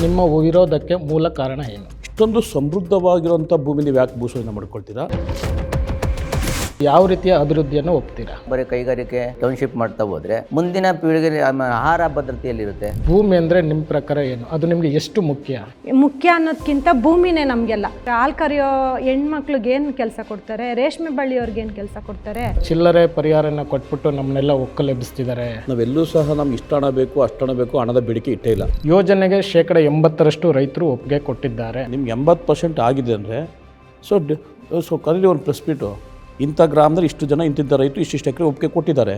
ನಿಮ್ಮ ವಿರೋಧಕ್ಕೆ ಮೂಲ ಕಾರಣ ಏನು? ಇಷ್ಟೊಂದು ಸಮೃದ್ಧವಾಗಿರುವಂಥ ಭೂಮಿ ನೀವು ಯಾಕೆ ಭೂಸ್ವಾಧೀನ ಮಾಡ್ಕೊಳ್ತೀರಾ? ಯಾವ ರೀತಿಯ ಅಭಿವೃದ್ಧಿಯನ್ನು ಒಪ್ತೀರಾ? ಬರೀ ಕೈಗಾರಿಕೆ ಟೌನ್ಶಿಪ್ ಮಾಡ್ತಾ ಹೋದ್ರೆ ಮುಂದಿನ ಪೀಳಿಗೆ ಆಹಾರ ಭದ್ರತೆಯಲ್ಲಿರುತ್ತೆ. ಭೂಮಿ ಅಂದರೆ ನಿಮ್ಮ ಪ್ರಕಾರ ಏನು? ಅದು ನಿಮಗೆ ಎಷ್ಟು ಮುಖ್ಯ? ಮುಖ್ಯ ಅನ್ನೋದಕ್ಕಿಂತ ಭೂಮಿನೇ ನಮಗೆಲ್ಲ. ಹಾಲು ಕರೆಯೋ ಹೆಣ್ಮಕ್ಳಿಗೆ ಏನು ಕೆಲಸ ಕೊಡ್ತಾರೆ, ರೇಷ್ಮೆ ಬಳ್ಳಿಯವ್ರಿಗೆ ಏನು ಕೆಲಸ ಕೊಡ್ತಾರೆ? ಚಿಲ್ಲರೆ ಪರಿಹಾರನ ಕೊಟ್ಬಿಟ್ಟು ನಮ್ಮನ್ನೆಲ್ಲ ಒಕ್ಕಲೆಬ್ಬಿಸ್ತಿದ್ದಾರೆ. ನಾವೆಲ್ಲೂ ಸಹ ನಮ್ಗೆ ಇಷ್ಟು ಹಣ ಬೇಕು ಅಷ್ಟು ಹಣ ಬೇಕು, ಹಣದ ಬೇಡಿಕೆ ಇಟ್ಟೇ ಇಲ್ಲ. ಯೋಜನೆಗೆ 80% ರೈತರು ಒಪ್ಪಿಗೆ ಕೊಟ್ಟಿದ್ದಾರೆ. ನಿಮ್ಗೆ 80% ಆಗಿದೆ ಅಂದರೆ ಸೊ ಕರೀಲಿ ಒಂದು ಪ್ರೆಸ್ ಮೀಟು, ಇಂಥ ಗ್ರಾಮದಲ್ಲಿ ಇಷ್ಟು ಜನ ಇಂತಿದ್ದ ರೈತರು ಇಷ್ಟಿಷ್ಟು ಎಕರೆ ಒಪ್ಪಿಗೆ ಕೊಟ್ಟಿದ್ದಾರೆ,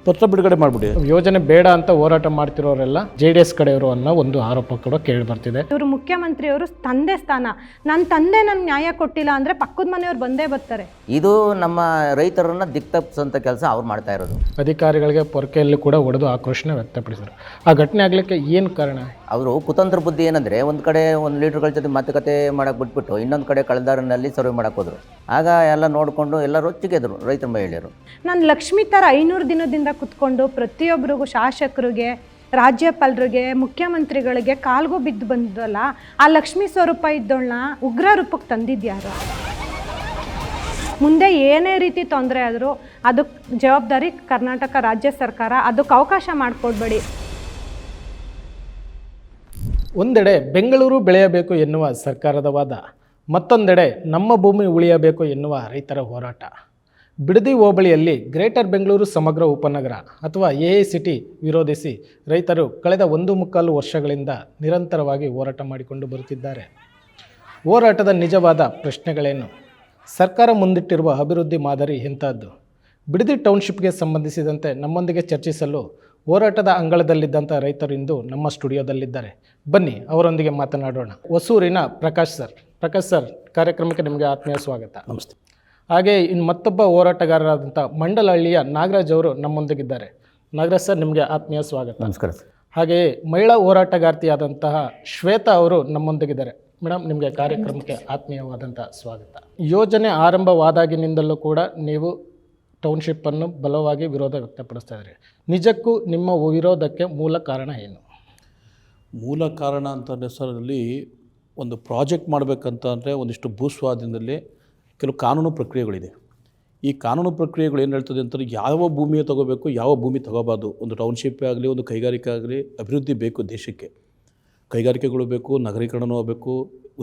ಪತ್ರ ಬಿಡುಗಡೆ ಮಾಡಿಬಿಡಿ. ಯೋಜನೆ ಬೇಡ ಅಂತ ಹೋರಾಟ ಮಾಡ್ತಿರೋರೆಲ್ಲ JDS ಕಡೆಯವರು ಅನ್ನೋ ಒಂದು ಆರೋಪ ಕೂಡ ಕೇಳಿ ಬರ್ತಿದೆ. ಇವರು ಮುಖ್ಯಮಂತ್ರಿಯವರು ತಂದೆ ಸ್ಥಾನ, ನನ್ನ ತಂದೆ ನನ್ಗೆ ನ್ಯಾಯ ಕೊಟ್ಟಿಲ್ಲ ಅಂದರೆ ಪಕ್ಕದ ಮನೆಯವ್ರು ಬಂದೇ ಬರ್ತಾರೆ. ಇದು ನಮ್ಮ ರೈತರನ್ನ ದಿಕ್ತಪ್ಪಿಸೋಂಥ ಕೆಲಸ ಅವ್ರು ಮಾಡ್ತಾ ಇರೋದು. ಅಧಿಕಾರಿಗಳಿಗೆ ಪೊರಕೆಯಲ್ಲಿ ಕೂಡ ಹೊಡೆದು ಆಕ್ರೋಶನ ವ್ಯಕ್ತಪಡಿಸಿದರು. ಆ ಘಟನೆ ಆಗಲಿಕ್ಕೆ ಏನು ಕಾರಣ? ಅವರು ಕುತಂತ್ರ ಬುದ್ಧಿ ಏನಂದರೆ, ಒಂದು ಕಡೆ ಒಂದು ಲೀಡರ್ಗಳ ಜೊತೆ ಮಾತುಕತೆ ಮಾಡಕ್ಕೆ ಬಿಟ್ಬಿಟ್ಟು ಇನ್ನೊಂದು ಕಡೆ ಕಳೆದಾರಿನಲ್ಲಿ ಸರ್ವೆ ಮಾಡಕ್ಕೆ ಹೋದರು. ಆಗ ಎಲ್ಲ ನೋಡಿಕೊಂಡು ಎಲ್ಲ ರೊಚ್ಚಿಗೆದ್ರು ರೈತರ ಮಹಿಳೆಯರು. ನಾನು ಲಕ್ಷ್ಮೀ ಥರ 500 ದಿನದಿಂದ ಕುತ್ಕೊಂಡು ಪ್ರತಿಯೊಬ್ಬರಿಗೂ, ಶಾಸಕರಿಗೆ, ರಾಜ್ಯಪಾಲರಿಗೆ, ಮುಖ್ಯಮಂತ್ರಿಗಳಿಗೆ ಕಾಲ್ಗೂ ಬಿದ್ದು ಬಂದಲ್ಲ, ಆ ಲಕ್ಷ್ಮೀ ಸ್ವರೂಪ ಇದ್ದೋಳನ್ನ ಉಗ್ರ ರೂಪಕ್ಕೆ ತಂದಿದ್ಯಾರು? ಮುಂದೆ ಏನೇ ರೀತಿ ತೊಂದರೆ ಆದರೂ ಅದಕ್ಕೆ ಜವಾಬ್ದಾರಿ ಕರ್ನಾಟಕ ರಾಜ್ಯ ಸರ್ಕಾರ. ಅದಕ್ಕೆ ಅವಕಾಶ ಮಾಡಿಕೊಡ್ಬೇಡಿ. ಒಂದೆಡೆ ಬೆಂಗಳೂರು ಬೆಳೆಯಬೇಕು ಎನ್ನುವ ಸರ್ಕಾರದ ವಾದ, ಮತ್ತೊಂದೆಡೆ ನಮ್ಮ ಭೂಮಿ ಉಳಿಯಬೇಕು ಎನ್ನುವ ರೈತರ ಹೋರಾಟ. ಬಿಡದಿ ಹೋಬಳಿಯಲ್ಲಿ ಗ್ರೇಟರ್ ಬೆಂಗಳೂರು ಸಮಗ್ರ ಉಪನಗರ ಅಥವಾ AICT ವಿರೋಧಿಸಿ ರೈತರು ಕಳೆದ 1.25 ವರ್ಷಗಳಿಂದ ನಿರಂತರವಾಗಿ ಹೋರಾಟ ಮಾಡಿಕೊಂಡು ಬರುತ್ತಿದ್ದಾರೆ. ಹೋರಾಟದ ನಿಜವಾದ ಪ್ರಶ್ನೆಗಳೇನು? ಸರ್ಕಾರ ಮುಂದಿಟ್ಟಿರುವ ಅಭಿವೃದ್ಧಿ ಮಾದರಿ ಎಂಥದ್ದು? ಬಿಡದಿ ಟೌನ್ಶಿಪ್ಗೆ ಸಂಬಂಧಿಸಿದಂತೆ ನಮ್ಮೊಂದಿಗೆ ಚರ್ಚಿಸಲು ಹೋರಾಟದ ಅಂಗಳದಲ್ಲಿದ್ದಂಥ ರೈತರು ಇಂದು ನಮ್ಮ ಸ್ಟುಡಿಯೋದಲ್ಲಿದ್ದಾರೆ. ಬನ್ನಿ ಅವರೊಂದಿಗೆ ಮಾತನಾಡೋಣ. ಹೊಸೂರಿನ ಪ್ರಕಾಶ್ ಸರ್, ಕಾರ್ಯಕ್ರಮಕ್ಕೆ ನಿಮಗೆ ಆತ್ಮೀಯ ಸ್ವಾಗತ. ನಮಸ್ತೆ. ಹಾಗೆ ಇನ್ನು ಮತ್ತೊಬ್ಬ ಹೋರಾಟಗಾರರಾದಂಥ ಮಂಡಲಹಳ್ಳಿಯ ನಾಗರಾಜ್ ಅವರು ನಮ್ಮೊಂದಿಗಿದ್ದಾರೆ. ನಾಗರಾಜ್ ಸರ್, ನಿಮಗೆ ಆತ್ಮೀಯ ಸ್ವಾಗತ. ನಮಸ್ಕಾರ ಸರ್. ಹಾಗೆಯೇ ಮಹಿಳಾ ಹೋರಾಟಗಾರ್ತಿಯಾದಂತಹ ಶ್ವೇತಾ ಅವರು ನಮ್ಮೊಂದಿಗಿದ್ದಾರೆ. ಮೇಡಮ್, ನಿಮಗೆ ಕಾರ್ಯಕ್ರಮಕ್ಕೆ ಆತ್ಮೀಯವಾದಂಥ ಸ್ವಾಗತ. ಯೋಜನೆ ಆರಂಭವಾದಾಗಿನಿಂದಲೂ ಕೂಡ ನೀವು ಟೌನ್ಶಿಪ್ಪನ್ನು ಬಲವಾಗಿ ವಿರೋಧ ವ್ಯಕ್ತಪಡಿಸ್ತಾ ಇದ್ದೀರಿ. ನಿಜಕ್ಕೂ ನಿಮ್ಮ ವಿರೋಧಕ್ಕೆ ಮೂಲ ಕಾರಣ ಏನು? ಮೂಲ ಕಾರಣ ಅಂತ ಹೆಸರಲ್ಲಿ ಒಂದು ಪ್ರಾಜೆಕ್ಟ್ ಮಾಡಬೇಕಂತ ಅಂದರೆ ಒಂದಿಷ್ಟು ಭೂಸ್ವಾಧೀನದಲ್ಲಿ ಕೆಲವು ಕಾನೂನು ಪ್ರಕ್ರಿಯೆಗಳಿದೆ. ಈ ಕಾನೂನು ಪ್ರಕ್ರಿಯೆಗಳು ಏನು ಹೇಳ್ತದೆ ಅಂತಂದರೆ, ಯಾವ ಭೂಮಿಯ ತೊಗೋಬೇಕು, ಯಾವ ಭೂಮಿ ತೊಗೋಬಾರ್ದು. ಒಂದು ಟೌನ್ಶಿಪ್ಪೇ ಆಗಲಿ, ಒಂದು ಕೈಗಾರಿಕೆ ಆಗಲಿ, ಅಭಿವೃದ್ಧಿ ಬೇಕು ದೇಶಕ್ಕೆ. ಕೈಗಾರಿಕೆಗಳು ಬೇಕು, ನಗರೀಕರಣವೂ ಆಗಬೇಕು,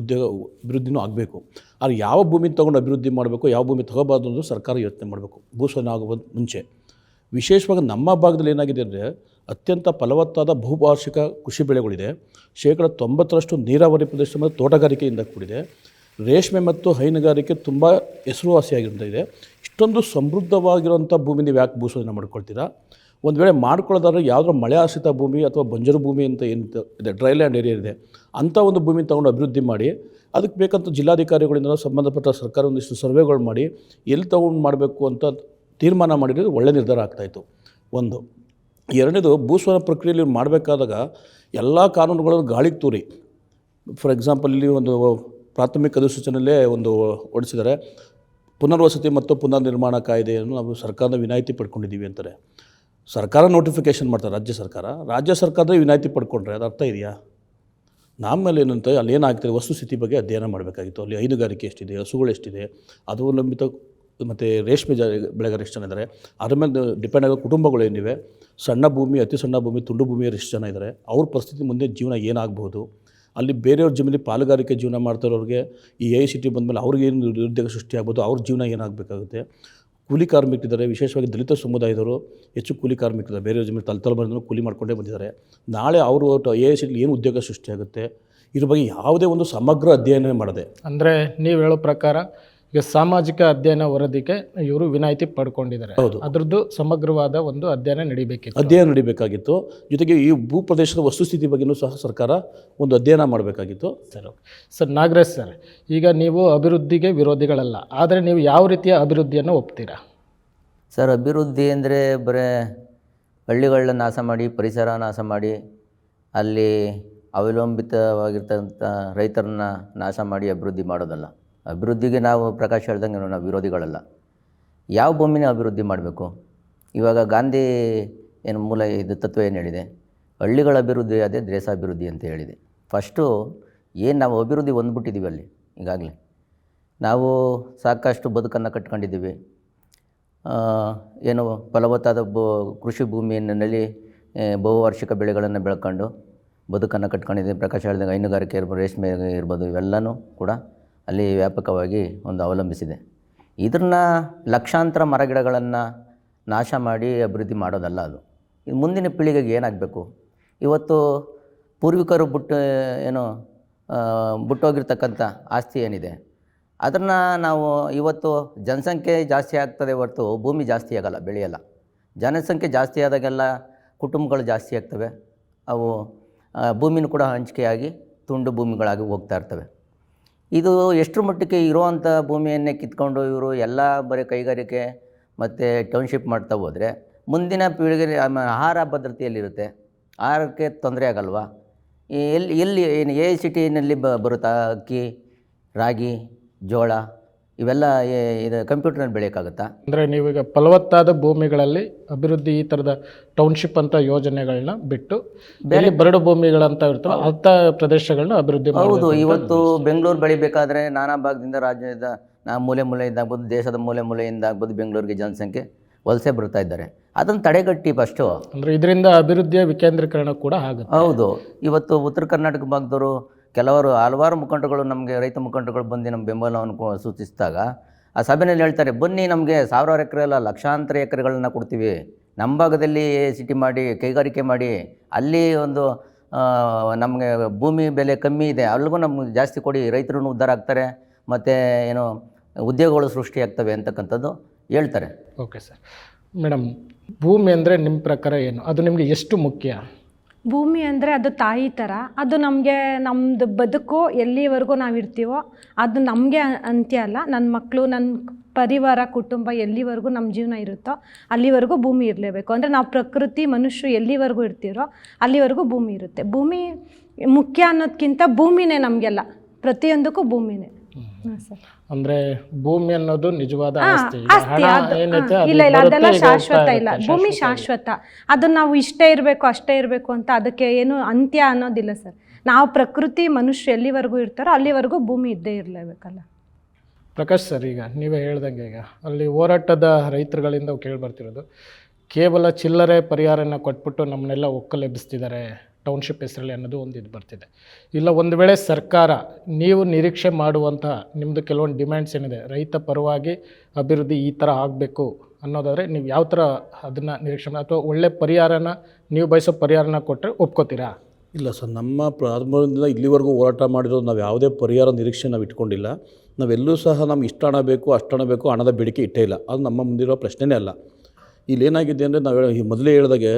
ಉದ್ಯೋಗ ಅಭಿವೃದ್ಧಿನೂ ಆಗಬೇಕು. ಆದರೆ ಯಾವ ಭೂಮಿ ತೊಗೊಂಡು ಅಭಿವೃದ್ಧಿ ಮಾಡಬೇಕು, ಯಾವ ಭೂಮಿ ತೊಗೋಬಾರ್ದು ಅನ್ನೋದು ಸರ್ಕಾರ ಯೋಚನೆ ಮಾಡಬೇಕು ಭೂಸ್ವಾಧೀನ ಆಗುವ ಮುಂಚೆ. ವಿಶೇಷವಾಗಿ ನಮ್ಮ ಭಾಗದಲ್ಲಿ ಏನಾಗಿದೆ ಅಂದರೆ, ಅತ್ಯಂತ ಫಲವತ್ತಾದ ಬಹುವಾರ್ಷಿಕ ಕೃಷಿ ಬೆಳೆಗಳಿದೆ. 90% ನೀರಾವರಿ ಪ್ರದೇಶ ಮತ್ತು ತೋಟಗಾರಿಕೆಯಿಂದ ಕೂಡಿದೆ. ರೇಷ್ಮೆ ಮತ್ತು ಹೈನುಗಾರಿಕೆ ತುಂಬ ಹೆಸರುವಾಸಿಯಾಗಿರುತ್ತೆ. ಇಷ್ಟೊಂದು ಸಮೃದ್ಧವಾಗಿರುವಂಥ ಭೂಮಿ ನೀವು ಯಾಕೆ ಭೂಸ್ವಾಧೀನ ಮಾಡ್ಕೊಳ್ತೀರಾ? ಒಂದು ವೇಳೆ ಮಾಡ್ಕೊಳ್ಳೋದಾದ್ರೆ ಯಾವುದೋ ಮಳೆ ಆಶ್ರಿತ ಭೂಮಿ ಅಥವಾ ಬಂಜರು ಭೂಮಿ ಅಂತ ಏನು ಇದೆ, ಡ್ರೈ ಲ್ಯಾಂಡ್ ಏರಿಯಾ ಇದೆ, ಅಂಥ ಒಂದು ಭೂಮಿ ತೊಗೊಂಡು ಅಭಿವೃದ್ಧಿ ಮಾಡಿ, ಅದಕ್ಕೆ ಬೇಕಂತ ಜಿಲ್ಲಾಧಿಕಾರಿಗಳಿಂದ ಸಂಬಂಧಪಟ್ಟ ಸರ್ಕಾರ ಒಂದಿಷ್ಟು ಸರ್ವೆಗಳು ಮಾಡಿ ಎಲ್ಲಿ ತೊಗೊಂಡು ಮಾಡಬೇಕು ಅಂತ ತೀರ್ಮಾನ ಮಾಡಿದರೆ ಒಳ್ಳೆ ನಿರ್ಧಾರ ಆಗ್ತಾಯಿತ್ತು. ಒಂದು. ಎರಡನೇದು, ಭೂಸ್ವಾಧೀನ ಪ್ರಕ್ರಿಯೆಯಲ್ಲಿ ಮಾಡಬೇಕಾದಾಗ ಎಲ್ಲ ಕಾನೂನುಗಳನ್ನು ಗಾಳಿಗೆ ತೂರಿ. ಫಾರ್ ಎಕ್ಸಾಂಪಲ್, ಇಲ್ಲಿ ಒಂದು ಪ್ರಾಥಮಿಕ ಅಧಿಸೂಚನೆಯಲ್ಲೇ ಒಂದು ಹೊರಡಿಸಿದ್ದಾರೆ, ಪುನರ್ವಸತಿ ಮತ್ತು ಪುನರ್ ನಿರ್ಮಾಣ ಕಾಯ್ದೆಯನ್ನು ನಾವು ಸರ್ಕಾರದ ವಿನಾಯಿತಿ ಪಡ್ಕೊಂಡಿದ್ದೀವಿ ಅಂತಾರೆ. ಸರ್ಕಾರ ನೋಟಿಫಿಕೇಷನ್ ಮಾಡ್ತಾರೆ, ರಾಜ್ಯ ಸರ್ಕಾರದ ವಿನಾಯಿತಿ ಪಡ್ಕೊಂಡ್ರೆ ಅದು ಅರ್ಥ ಇದೆಯಾ? ನಮ್ಮ ಮೇಲೆ ಏನಂತ ಅಲ್ಲಿ ಏನಾಗ್ತದೆ ವಸ್ತುಸ್ಥಿತಿ ಬಗ್ಗೆ ಅಧ್ಯಯನ ಮಾಡಬೇಕಾಗಿತ್ತು. ಅಲ್ಲಿ ಹೈನುಗಾರಿಕೆ ಎಷ್ಟಿದೆ, ಹಸುಗಳು ಎಷ್ಟಿದೆ, ಅದು ಅವಲಂಬಿತ ಮತ್ತು ರೇಷ್ಮೆ ಬೆಳೆಗಾರ ಎಷ್ಟು ಜನ ಇದ್ದಾರೆ, ಅದ್ರ ಮೇಲೆ ಡಿಪೆಂಡ್ ಆಗೋ ಕುಟುಂಬಗಳು ಏನಿವೆ, ಸಣ್ಣ ಭೂಮಿ, ಅತಿ ಸಣ್ಣ ಭೂಮಿ, ತುಂಡು ಭೂಮಿಯರು ಎಷ್ಟು ಜನ ಇದ್ದಾರೆ, ಅವ್ರ ಪರಿಸ್ಥಿತಿ ಮುಂದೆ ಜೀವನ ಏನಾಗ್ಬೋದು, ಅಲ್ಲಿ ಬೇರೆಯವ್ರ ಜಮೀನಲ್ಲಿ ಪಾಲುಗಾರಿಕೆ ಜೀವನ ಮಾಡ್ತಾರೋರಿಗೆ ಈ AICT ಬಂದಮೇಲೆ ಅವ್ರಿಗೇನು ನಿರುದ್ಯೋಗ ಸೃಷ್ಟಿಯಾಗ್ಬೋದು, ಅವ್ರ ಜೀವನ ಏನಾಗಬೇಕಾಗುತ್ತೆ. ಕೂಲಿ ಕಾರ್ಮಿಕರಿದ್ದಾರೆ, ವಿಶೇಷವಾಗಿ ದಲಿತ ಸಮುದಾಯದವರು ಹೆಚ್ಚು ಕೂಲಿ ಕಾರ್ಮಿಕರಿದ್ದಾರೆ. ಬೇರೆಯವ್ರ ಜಮೀನು ತಲೆಮಾರಿನಿಂದ ಕೂಲಿ ಮಾಡ್ಕೊಂಡೇ ಬಂದಿದ್ದಾರೆ. ನಾಳೆ ಅವರು AICT ಏನು ಉದ್ಯೋಗ ಸೃಷ್ಟಿಯಾಗುತ್ತೆ, ಇದ್ರ ಬಗ್ಗೆ ಯಾವುದೇ ಒಂದು ಸಮಗ್ರ ಅಧ್ಯಯನ ಮಾಡದೆ. ಅಂದರೆ ನೀವು ಹೇಳೋ ಪ್ರಕಾರ ಈಗ ಸಾಮಾಜಿಕ ಅಧ್ಯಯನ ವರದಿಗೆ ಇವರು ವಿನಾಯಿತಿ ಪಡ್ಕೊಂಡಿದ್ದಾರೆ. ಹೌದು, ಅದರದ್ದು ಸಮಗ್ರವಾದ ಒಂದು ಅಧ್ಯಯನ ನಡಿಬೇಕಾಗಿತ್ತು. ಜೊತೆಗೆ ಈ ಭೂ ಪ್ರದೇಶದ ವಸ್ತುಸ್ಥಿತಿ ಬಗ್ಗೆಯೂ ಸಹ ಸರ್ಕಾರ ಒಂದು ಅಧ್ಯಯನ ಮಾಡಬೇಕಾಗಿತ್ತು. ಸರ್, ನಾಗರಾಜ್ ಸರ್, ಈಗ ನೀವು ಅಭಿವೃದ್ಧಿಗೆ ವಿರೋಧಿಗಳಲ್ಲ, ಆದರೆ ನೀವು ಯಾವ ರೀತಿಯ ಅಭಿವೃದ್ಧಿಯನ್ನು ಒಪ್ತೀರಾ? ಸರ್, ಅಭಿವೃದ್ಧಿ ಅಂದರೆ ಬರೀ ಹಳ್ಳಿಗಳನ್ನ ನಾಶ ಮಾಡಿ, ಪರಿಸರ ನಾಶ ಮಾಡಿ, ಅಲ್ಲಿ ಅವಲಂಬಿತವಾಗಿರ್ತಕ್ಕಂಥ ರೈತರನ್ನ ನಾಶ ಮಾಡಿ ಅಭಿವೃದ್ಧಿ ಮಾಡೋದಲ್ಲ. ಅಭಿವೃದ್ಧಿಗೆ ನಾವು ಪ್ರಕಾಶ್ ಹೇಳ್ದಂಗೆ ನಾವು ವಿರೋಧಿಗಳಲ್ಲ. ಯಾವ ಭೂಮಿನ ಅಭಿವೃದ್ಧಿ ಮಾಡಬೇಕು? ಇವಾಗ ಗಾಂಧಿ ಏನು ಮೂಲ ಇದು ತತ್ವ ಏನು ಹೇಳಿದೆ, ಹಳ್ಳಿಗಳ ಅಭಿವೃದ್ಧಿ ಅದೇ ದೇಶ ಅಭಿವೃದ್ಧಿ ಅಂತ ಹೇಳಿದೆ. ಫಸ್ಟು ಏನು ನಾವು ಅಭಿವೃದ್ಧಿ ಹೊಂದ್ಬಿಟ್ಟಿದ್ದೀವಿ ಅಲ್ಲಿ ಈಗಾಗಲೇ. ನಾವು ಸಾಕಷ್ಟು ಬದುಕನ್ನು ಕಟ್ಕೊಂಡಿದ್ದೀವಿ. ಏನು ಫಲವತ್ತಾದ ಕೃಷಿ ಭೂಮಿಯಲ್ಲಿ ಬಹುವಾರ್ಷಿಕ ಬೆಳೆಗಳನ್ನು ಬೆಳ್ಕೊಂಡು ಬದುಕನ್ನು ಕಟ್ಕೊಂಡಿದ್ದೀವಿ. ಪ್ರಕಾಶ್ ಹೇಳ್ದಂಗೆ ಹೈನುಗಾರಿಕೆ ಇರ್ಬೋದು, ರೇಷ್ಮೆ ಇರ್ಬೋದು, ಇವೆಲ್ಲನೂ ಕೂಡ ಅಲ್ಲಿ ವ್ಯಾಪಕವಾಗಿ ಒಂದು ಅವಲಂಬಿಸಿದೆ. ಇದನ್ನು ಲಕ್ಷಾಂತರ ಮರಗಿಡಗಳನ್ನು ನಾಶ ಮಾಡಿ ಅಭಿವೃದ್ಧಿ ಮಾಡೋದಲ್ಲ ಅದು. ಇದು ಮುಂದಿನ ಪೀಳಿಗೆಗೆ ಏನಾಗಬೇಕು? ಇವತ್ತು ಪೂರ್ವಿಕರು ಬಿಟ್ಟೋಗಿರ್ತಕ್ಕಂಥ ಆಸ್ತಿ ಏನಿದೆ ಅದನ್ನು ನಾವು ಇವತ್ತು ಜನಸಂಖ್ಯೆ ಜಾಸ್ತಿ ಆಗ್ತದೆ ಹೊರತು ಭೂಮಿ ಜಾಸ್ತಿ ಆಗೋಲ್ಲ, ಬೆಳೆಯಲ್ಲ. ಜನಸಂಖ್ಯೆ ಜಾಸ್ತಿ ಆದಾಗೆಲ್ಲ ಕುಟುಂಬಗಳು ಜಾಸ್ತಿ ಆಗ್ತವೆ. ಅವು ಭೂಮಿನೂ ಕೂಡ ಹಂಚಿಕೆಯಾಗಿ ತುಂಡು ಭೂಮಿಗಳಾಗಿ ಹೋಗ್ತಾ ಇರ್ತವೆ. ಇದು ಎಷ್ಟರ ಮಟ್ಟಿಗೆ ಇರುವಂಥ ಭೂಮಿಯನ್ನೇ ಕಿತ್ಕೊಂಡು ಇವರು ಎಲ್ಲ ಬರೀ ಕೈಗಾರಿಕೆ ಮತ್ತು ಟೌನ್ಶಿಪ್ ಮಾಡ್ತಾ ಹೋದರೆ ಮುಂದಿನ ಪೀಳಿಗೆ ಆಹಾರ ಭದ್ರತೆಯಲ್ಲಿರುತ್ತೆ, ಆಹಾರಕ್ಕೆ ತೊಂದರೆ ಆಗಲ್ವಾ? ಎಲ್ಲಿ ಏನು ಸಿಟಿನಲ್ಲಿ ಬರುತ್ತಾ ಅಕ್ಕಿ, ರಾಗಿ, ಜೋಳ ಇವೆಲ್ಲ ಇದು ಕಂಪ್ಯೂಟರ್ನಲ್ಲಿ ಬೆಳೆಯೋಕ್ಕಾಗುತ್ತಾ? ಅಂದರೆ ನೀವೀಗ ಫಲವತ್ತಾದ ಭೂಮಿಗಳಲ್ಲಿ ಅಭಿವೃದ್ಧಿ ಈ ಥರದ ಟೌನ್ಶಿಪ್ ಅಂತ ಯೋಜನೆಗಳನ್ನ ಬಿಟ್ಟು ಬೇರೆ ಬರಡು ಭೂಮಿಗಳಂತ ಇರ್ತವೆ ಅಂಥ ಪ್ರದೇಶಗಳನ್ನ ಅಭಿವೃದ್ಧಿ ಹೌದು. ಇವತ್ತು ಬೆಂಗಳೂರು ಬೆಳಿಬೇಕಾದ್ರೆ ನಾನಾ ಭಾಗದಿಂದ ರಾಜ್ಯದ ಮೂಲೆಯಿಂದ ಆಗ್ಬೋದು, ದೇಶದ ಮೂಲೆಯಿಂದ ಆಗ್ಬೋದು, ಬೆಂಗಳೂರಿಗೆ ಜನಸಂಖ್ಯೆ ವಲಸೆ ಬರ್ತಾ ಇದ್ದಾರೆ. ಅದನ್ನು ತಡೆಗಟ್ಟಿ ಫಸ್ಟು. ಅಂದರೆ ಇದರಿಂದ ಅಭಿವೃದ್ಧಿಯ ವಿಕೇಂದ್ರೀಕರಣ ಕೂಡ ಆಗುತ್ತೆ. ಹೌದು. ಇವತ್ತು ಉತ್ತರ ಕರ್ನಾಟಕ ಭಾಗದವರು ಹಲವಾರು ಮುಖಂಡರುಗಳು ನಮಗೆ ರೈತ ಮುಖಂಡರುಗಳು ಬಂದು ನಮ್ಮ ಬೆಂಬಲವನ್ನು ಸೂಚಿಸಿದಾಗ ಆ ಸಭೆಯಲ್ಲಿ ಹೇಳ್ತಾರೆ, ಬನ್ನಿ ನಮಗೆ ಸಾವಿರಾರು ಎಕರೆ ಅಲ್ಲ ಲಕ್ಷಾಂತರ ಎಕರೆಗಳನ್ನ ಕೊಡ್ತೀವಿ, ನಮ್ಮ ಭಾಗದಲ್ಲಿ ಸಿಟಿ ಮಾಡಿ ಕೈಗಾರಿಕೆ ಮಾಡಿ ಅಲ್ಲಿ ಒಂದು ನಮಗೆ ಭೂಮಿ ಬೆಲೆ ಕಮ್ಮಿ ಇದೆ, ಅಲ್ಲಿಗೂ ನಮ್ಗೆ ಜಾಸ್ತಿ ಕೊಡಿ, ರೈತರು ಉದ್ಧಾರ ಆಗ್ತಾರೆ, ಮತ್ತು ಏನು ಉದ್ಯೋಗಗಳು ಸೃಷ್ಟಿಯಾಗ್ತವೆ ಅಂತಕ್ಕಂಥದ್ದು ಹೇಳ್ತಾರೆ. Okay sir. ಮೇಡಮ್, ಭೂಮಿ ಅಂದರೆ ನಿಮ್ಮ ಪ್ರಕಾರ ಏನು? ಅದು ನಿಮಗೆ ಎಷ್ಟು ಮುಖ್ಯ? ಭೂಮಿ ಅಂದರೆ ಅದು ತಾಯಿ ಥರ. ಅದು ನಮಗೆ ನಮ್ಮದು ಬದುಕು ಎಲ್ಲಿವರೆಗೂ ನಾವು ಇರ್ತೀವೋ ಅದು ನಮಗೆ ಅಂತ್ಯ ಅಲ್ಲ. ನನ್ನ ಮಕ್ಕಳು, ನನ್ನ ಪರಿವಾರ, ಕುಟುಂಬ ಎಲ್ಲಿವರೆಗೂ ನಮ್ಮ ಜೀವನ ಇರುತ್ತೋ ಅಲ್ಲಿವರೆಗೂ ಭೂಮಿ ಇರಲೇಬೇಕು. ಅಂದರೆ ನಾವು ಪ್ರಕೃತಿ, ಮನುಷ್ಯರು ಎಲ್ಲಿವರೆಗೂ ಇರ್ತೀರೋ ಅಲ್ಲಿವರೆಗೂ ಭೂಮಿ ಇರುತ್ತೆ. ಭೂಮಿ ಮುಖ್ಯ ಅನ್ನೋದಕ್ಕಿಂತ ಭೂಮಿನೇ ನಮಗೆಲ್ಲ, ಪ್ರತಿಯೊಂದಕ್ಕೂ ಭೂಮಿನೇ. ಸರ್, ಅಂದ್ರೆ ಭೂಮಿ ಅನ್ನೋದು ನಿಜವಾದ ಆಸ್ತಿ. ಇಲ್ಲ ಅದೆಲ್ಲ ಶಾಶ್ವತ ಇಲ್ಲ. ಭೂಮಿ ಶಾಶ್ವತ. ಅದನ್ನ ನಾವು ಅಷ್ಟೇ ಇರಬೇಕು ಅಂತ ಅದಕ್ಕೆ ಏನು ಅಂತ್ಯ ಅನ್ನೋದಿಲ್ಲ ಸರ್. ನಾವು ಪ್ರಕೃತಿ, ಮನುಷ್ಯ ಎಲ್ಲಿವರೆಗೂ ಇರ್ತಾರೋ ಅಲ್ಲಿವರೆಗೂ ಭೂಮಿ ಇದ್ದೇ ಇರಲೇಬೇಕಲ್ಲ. ಪ್ರಕಾಶ್ ಸರ್, ಈಗ ನೀವೇ ಹೇಳ್ದಂಗೆ ಈಗ ಅಲ್ಲಿ ಹೋರಾಟದ ರೈತರುಗಳಿಂದ ಕೇಳಿಬರ್ತಿರೋದು, ಕೇವಲ ಚಿಲ್ಲರೆ ಪರಿಹಾರನ ಕೊಟ್ಬಿಟ್ಟು ನಮ್ಮನ್ನೆಲ್ಲ ಒಕ್ಕಲೆಬ್ಬಿಸ್ತಿದ್ದಾರೆ ಟೌನ್ಶಿಪ್ ಹೆಸರಲ್ಲಿ ಅನ್ನೋದು ಒಂದು ಇದು ಬರ್ತಿದೆ. ಇಲ್ಲ ಒಂದು ವೇಳೆ ಸರ್ಕಾರ ನೀವು ನಿರೀಕ್ಷೆ ಮಾಡುವಂತಹ ನಿಮ್ಮದು ಕೆಲವೊಂದು ಡಿಮ್ಯಾಂಡ್ಸ್ ಏನಿದೆ, ರೈತ ಪರವಾಗಿ ಅಭಿವೃದ್ಧಿ ಈ ಥರ ಆಗಬೇಕು ಅನ್ನೋದಾದರೆ ನೀವು ಯಾವ ಥರ ಅದನ್ನು ನಿರೀಕ್ಷೆ ಮಾಡಿ, ಅಥವಾ ಒಳ್ಳೆ ಪರಿಹಾರನ ನೀವು ಬಯಸೋ ಪರಿಹಾರನ ಕೊಟ್ಟರೆ ಒಪ್ಕೋತೀರಾ? ಇಲ್ಲ ಸರ್, ನಮ್ಮ ಪ್ರಾರಂಭದಿಂದ ಇಲ್ಲಿವರೆಗೂ ಹೋರಾಟ ಮಾಡಿರೋದು ನಾವು ಯಾವುದೇ ಪರಿಹಾರ ನಿರೀಕ್ಷೆ ನಾವು ಇಟ್ಕೊಂಡಿಲ್ಲ. ನಾವೆಲ್ಲೂ ಸಹ ನಮ್ಗೆ ಇಷ್ಟು ಹಣ ಬೇಕು, ಅಷ್ಟು ಹಣ ಬೇಕು, ಹಣದ ಬೇಡಿಕೆ ಇಟ್ಟೇ ಇಲ್ಲ. ಅದು ನಮ್ಮ ಮುಂದಿರೋ ಪ್ರಶ್ನೆನೇ ಅಲ್ಲ. ಇಲ್ಲೇನಾಗಿದೆ ಅಂದರೆ ನಾವು ಮೊದಲೇ ಹೇಳಿದಾಗೆ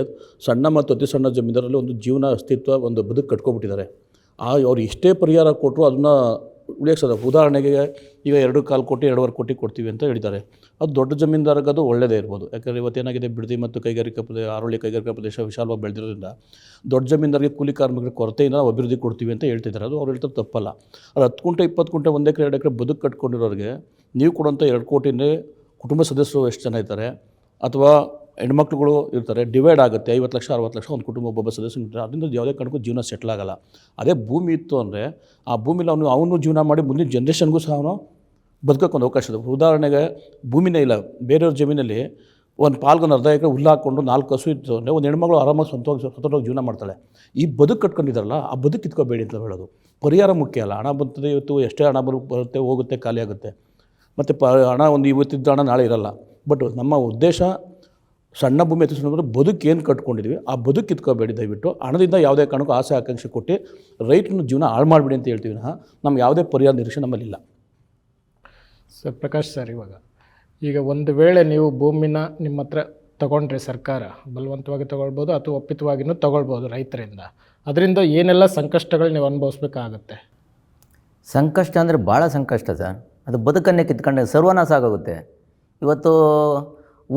ಸಣ್ಣ ಮತ್ತು ಅತಿ ಸಣ್ಣ ಜಮೀನರಲ್ಲಿ ಒಂದು ಜೀವನ ಅಸ್ತಿತ್ವ, ಒಂದು ಬದುಕು ಕಟ್ಕೊಬಿಟ್ಟಿದ್ದಾರೆ. ಅವ್ರು ಎಷ್ಟೇ ಪರಿಹಾರ ಕೊಟ್ಟರು ಅದನ್ನು ಉಳಿಯೋಕ್ಕೆ ಉದಾಹರಣೆಗೆ ಈಗ 2.25 ಕೋಟಿ 2.5 ಕೋಟಿ ಕೊಡ್ತೀವಿ ಅಂತ ಹೇಳಿದ್ದಾರೆ. ಅದು ದೊಡ್ಡ ಜಮೀನ್ದಾರಿಗೆ ಅದು ಒಳ್ಳೆಯದೇ ಇರ್ಬೋದು. ಯಾಕಂದರೆ ಇವತ್ತೇನಾಗಿದೆ, ಬಿಡದಿ ಮತ್ತು ಆರೋಳಿ ಕೈಗಾರಿಕಾ ಪ್ರದೇಶ ವಿಶಾಲವಾಗಿ ಬೆಳೆದಿರೋದ್ರಿಂದ ದೊಡ್ಡ ಜಮೀನ್ದಾರಿಗೆ ಕೂಲಿ ಕಾರ್ಮಿಕರ ಕೊರತೆಯಿಂದ ನಾವು ಅಭಿವೃದ್ಧಿ ಕೊಡ್ತೀವಿ ಅಂತ ಹೇಳ್ತಿದ್ದಾರೆ. ಅದು ಅವ್ರು ಹೇಳ್ತಾರೆ ತಪ್ಪಲ್ಲ. ಅದು 10 ಗುಂಟೆ 20 ಗುಂಟೆ 1 ಎಕರೆ 2 ಎಕರೆ ಬದುಕು ಕಟ್ಕೊಂಡಿರೋರಿಗೆ ನೀವು ಕೊಡುವಂಥ 2 ಕೋಟಿನೇ ಕುಟುಂಬ ಸದಸ್ಯರು ಎಷ್ಟು ಜನ ಇದ್ದಾರೆ, ಅಥವಾ ಹೆಣ್ಮಕ್ಳುಗಳು ಇರ್ತಾರೆ, ಡಿವೈಡ್ ಆಗುತ್ತೆ. 50 ಲಕ್ಷ 60 ಲಕ್ಷ ಒಂದು ಕುಟುಂಬ ಒಬ್ಬೊಬ್ಬ ಸದಸ್ಯರು ಇರ್ತಾರೆ. ಅದರಿಂದ ಯಾವುದೇ ಕಾರಣಕ್ಕೂ ಜೀವನ ಸೆಟ್ಲ್ ಆಗಲ್ಲ. ಅದೇ ಭೂಮಿ ಇತ್ತು ಅಂದರೆ ಆ ಭೂಮಿಲಿ ಅವನು ಜೀವನ ಮಾಡಿ ಮುಂದಿನ ಜನ್ರೇಷನ್ಗೂ ಸಹ ಅವನು ಬದುಕೋಕ್ಕೆ ಒಂದು ಅವಕಾಶ ಇದೆ. ಉದಾಹರಣೆಗೆ ಭೂಮಿನೇ ಇಲ್ಲ, ಬೇರೆಯವ್ರ ಜಮೀನಲ್ಲಿ ಒಂದು ಪಾಲ್ಗೊಂದು ಅರ್ಧ ಎಕರೆ ಹುಲ್ಲು ಹಾಕ್ಕೊಂಡು 4 ಹಸು ಇತ್ತು ಅಂದರೆ ಒಂದು ಹೆಣ್ಮಗಳು ಆರಾಮಾಗಿ ಸ್ವತಂತ್ರವಾಗಿ ಜೀವನ ಮಾಡ್ತಾಳೆ. ಈ ಬದುಕು ಕಟ್ಕೊಂಡಿದ್ದಾರಲ್ಲ, ಆ ಬದುಕು ಇತ್ಕೋಬೇಡಿ ಅಂತ ಹೇಳೋದು. ಪರಿಹಾರ ಮುಖ್ಯ ಅಲ್ಲ. ಹಣ ಬರ್ತದೆ, ಇವತ್ತು ಎಷ್ಟೇ ಹಣ ಬರುತ್ತೆ, ಹೋಗುತ್ತೆ, ಖಾಲಿ ಆಗುತ್ತೆ. ಮತ್ತು ಹಣ ಒಂದು ಇವತ್ತಿದ್ದ ಹಣ ನಾಳೆ ಇರಲ್ಲ. ಬಟ್ ನಮ್ಮ ಉದ್ದೇಶ ಸಣ್ಣ ಭೂಮಿ ಎತ್ತಿಸ್ಕೊಂಡ್ರೆ ಬದುಕು ಏನು ಕಟ್ಕೊಂಡಿದ್ವಿ ಆ ಬದುಕು ಕಿತ್ಕೋಬೇಡಿ. ದಯವಿಟ್ಟು ಹಣದಿಂದ ಯಾವುದೇ ಕಾರಣಕ್ಕೂ ಆಸೆ ಆಕಾಂಕ್ಷೆ ಕೊಟ್ಟು ರೈತನ ಜೀವನ ಹಾಳು ಮಾಡಿಬಿಡಿ ಅಂತ ಹೇಳ್ತೀವಿ. ನಮ್ಗೆ ಯಾವುದೇ ಪರಿಹಾರ ನಿರೀಕ್ಷೆ ನಮ್ಮಲ್ಲಿಲ್ಲ. ಸರ್ ಪ್ರಕಾಶ್ ಸರ್, ಈಗ ಒಂದು ವೇಳೆ ನೀವು ಭೂಮಿನ ನಿಮ್ಮ ಹತ್ರ ತಗೊಂಡ್ರೆ ಸರ್ಕಾರ ಬಲವಂತವಾಗಿ ತೊಗೊಳ್ಬೋದು ಅಥವಾ ಒಪ್ಪಿತವಾಗಿಯೂ ತೊಗೊಳ್ಬೋದು ರೈತರಿಂದ, ಅದರಿಂದ ಏನೆಲ್ಲ ಸಂಕಷ್ಟಗಳು ನೀವು ಅನುಭವಿಸ್ಬೇಕಾಗತ್ತೆ? ಸಂಕಷ್ಟ ಅಂದರೆ ಭಾಳ ಸಂಕಷ್ಟ ಸರ್. ಅದು ಬದುಕನ್ನೇ ಕಿತ್ಕೊಂಡೆ ಸರ್ವನಾಶ ಆಗೋಗುತ್ತೆ. ಇವತ್ತು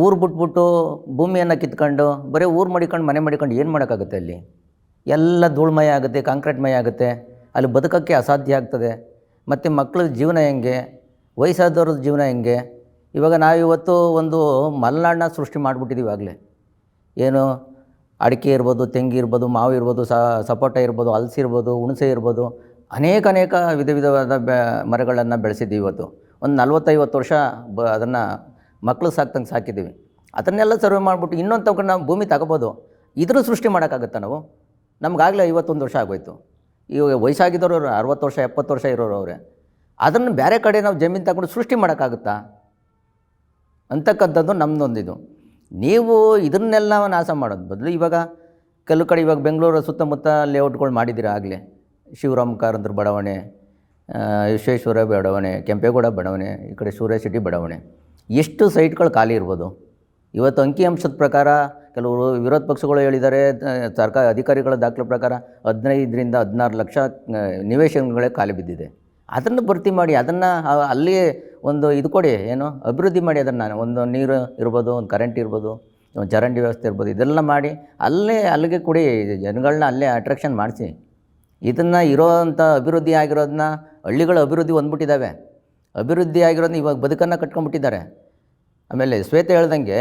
ಊರು ಬಿಟ್ಬಿಟ್ಟು ಭೂಮಿಯನ್ನು ಕಿತ್ಕೊಂಡು ಬರೀ ಊರು ಮಡಿಕೊಂಡು ಮನೆ ಮಡಿಕೊಂಡು ಏನು ಮಾಡೋಕ್ಕಾಗುತ್ತೆ? ಅಲ್ಲಿ ಎಲ್ಲ ಧೂಳ್ಮಯ ಆಗುತ್ತೆ, ಕಾಂಕ್ರೀಟ್ಮಯ ಆಗುತ್ತೆ. ಅಲ್ಲಿ ಬದುಕೋಕ್ಕೆ ಅಸಾಧ್ಯ ಆಗ್ತದೆ. ಮತ್ತು ಮಕ್ಕಳ ಜೀವನ ಹೆಂಗೆ, ವಯಸ್ಸಾದವ್ರ ಜೀವನ ಹೆಂಗೆ? ಇವಾಗ ನಾವಿವತ್ತು ಒಂದು ಮಲೆನಾಡನ್ನ ಸೃಷ್ಟಿ ಮಾಡಿಬಿಟ್ಟಿದ್ದೀವಿ ಆಗಲೇ. ಏನು ಅಡಿಕೆ ಇರ್ಬೋದು, ತೆಂಗು ಇರ್ಬೋದು, ಮಾವು ಇರ್ಬೋದು, ಸಪೋಟ ಇರ್ಬೋದು, ಹಲಸು ಇರ್ಬೋದು, ಹುಣಸೆ ಇರ್ಬೋದು, ಅನೇಕ ವಿಧ ವಿಧವಾದ ಮರಗಳನ್ನು ಬೆಳೆಸಿದ್ದೀವಿ. ಇವತ್ತು ಒಂದು 40-50 ವರ್ಷ ಅದನ್ನು ಮಕ್ಕಳು ಸಾಕ್ತಂಗೆ ಸಾಕಿದ್ದೀವಿ. ಅದನ್ನೆಲ್ಲ ಸರ್ವೆ ಮಾಡಿಬಿಟ್ಟು ಇನ್ನೊಂದು ತಗೊಂಡು ನಾವು ಭೂಮಿ ತಗೋಬೋದು. ಇದ್ರ ಸೃಷ್ಟಿ ಮಾಡೋಕ್ಕಾಗುತ್ತಾ ನಾವು? ನಮಗಾಗಲೇ 51 ವರ್ಷ ಆಗೋಯ್ತು. ಇವಾಗ ವಯಸ್ಸಾಗಿದ್ದವರು 60 ವರ್ಷ 70 ವರ್ಷ ಇರೋರು ಅವರೇ. ಅದನ್ನು ಬೇರೆ ಕಡೆ ನಾವು ಜಮೀನು ತಗೊಂಡು ಸೃಷ್ಟಿ ಮಾಡೋಕ್ಕಾಗುತ್ತಾ ಅಂತಕ್ಕಂಥದ್ದು ನಮ್ಮದೊಂದಿದು. ನೀವು ಇದನ್ನೆಲ್ಲ ನಾಶ ಮಾಡೋದು ಬದಲು ಇವಾಗ ಕೆಲವು ಕಡೆ ಇವಾಗ ಬೆಂಗಳೂರು ಸುತ್ತಮುತ್ತ ಲೇಔಟ್ಗಳು ಮಾಡಿದ್ದೀರಾ ಆಗಲೇ. ಶಿವರಾಮ್ ಕಾರಂತರ ಬಡಾವಣೆ, ವಿಶ್ವೇಶ್ವರ ಬಡಾವಣೆ, ಕೆಂಪೇಗೌಡ ಬಡಾವಣೆ, ಈ ಕಡೆ ಸೂರ್ಯ ಸಿಟಿ ಬಡಾವಣೆ, ಎಷ್ಟು ಸೈಟ್ಗಳು ಖಾಲಿ ಇರ್ಬೋದು. ಇವತ್ತು ಅಂಕಿಅಂಶದ ಪ್ರಕಾರ ಕೆಲವರು ವಿರೋಧ ಪಕ್ಷಗಳು ಹೇಳಿದ್ದಾರೆ, ಸರ್ಕಾರ ಅಧಿಕಾರಿಗಳ ದಾಖಲೆ ಪ್ರಕಾರ 15ರಿಂದ 16 ಲಕ್ಷ ನಿವೇಶನಗಳೇ ಖಾಲಿ ಬಿದ್ದಿದೆ. ಅದನ್ನು ಭರ್ತಿ ಮಾಡಿ, ಅದನ್ನು ಅಲ್ಲಿಯೇ ಒಂದು ಇದು ಕೊಡಿ, ಏನು ಅಭಿವೃದ್ಧಿ ಮಾಡಿ. ಅದನ್ನು ಒಂದು ನೀರು ಇರ್ಬೋದು, ಒಂದು ಕರೆಂಟ್ ಇರ್ಬೋದು, ಒಂದು ಚರಂಡಿ ವ್ಯವಸ್ಥೆ ಇರ್ಬೋದು, ಇದೆಲ್ಲ ಮಾಡಿ ಅಲ್ಲಿಗೆ ಕೊಡಿ, ಜನಗಳನ್ನ ಅಲ್ಲೇ ಅಟ್ರಾಕ್ಷನ್ ಮಾಡಿಸಿ. ಇದನ್ನು ಇರೋವಂಥ ಅಭಿವೃದ್ಧಿ ಆಗಿರೋದನ್ನ ಹಳ್ಳಿಗಳ ಅಭಿವೃದ್ಧಿ ಹೊಂದ್ಬಿಟ್ಟಿದ್ದಾವೆ. ಅಭಿವೃದ್ಧಿ ಆಗಿರೋದನ್ನ ಇವಾಗ ಬದುಕನ್ನು ಕಟ್ಕೊಂಡ್ಬಿಟ್ಟಿದ್ದಾರೆ. ಆಮೇಲೆ ಶ್ವೇತ ಹೇಳ್ದಂಗೆ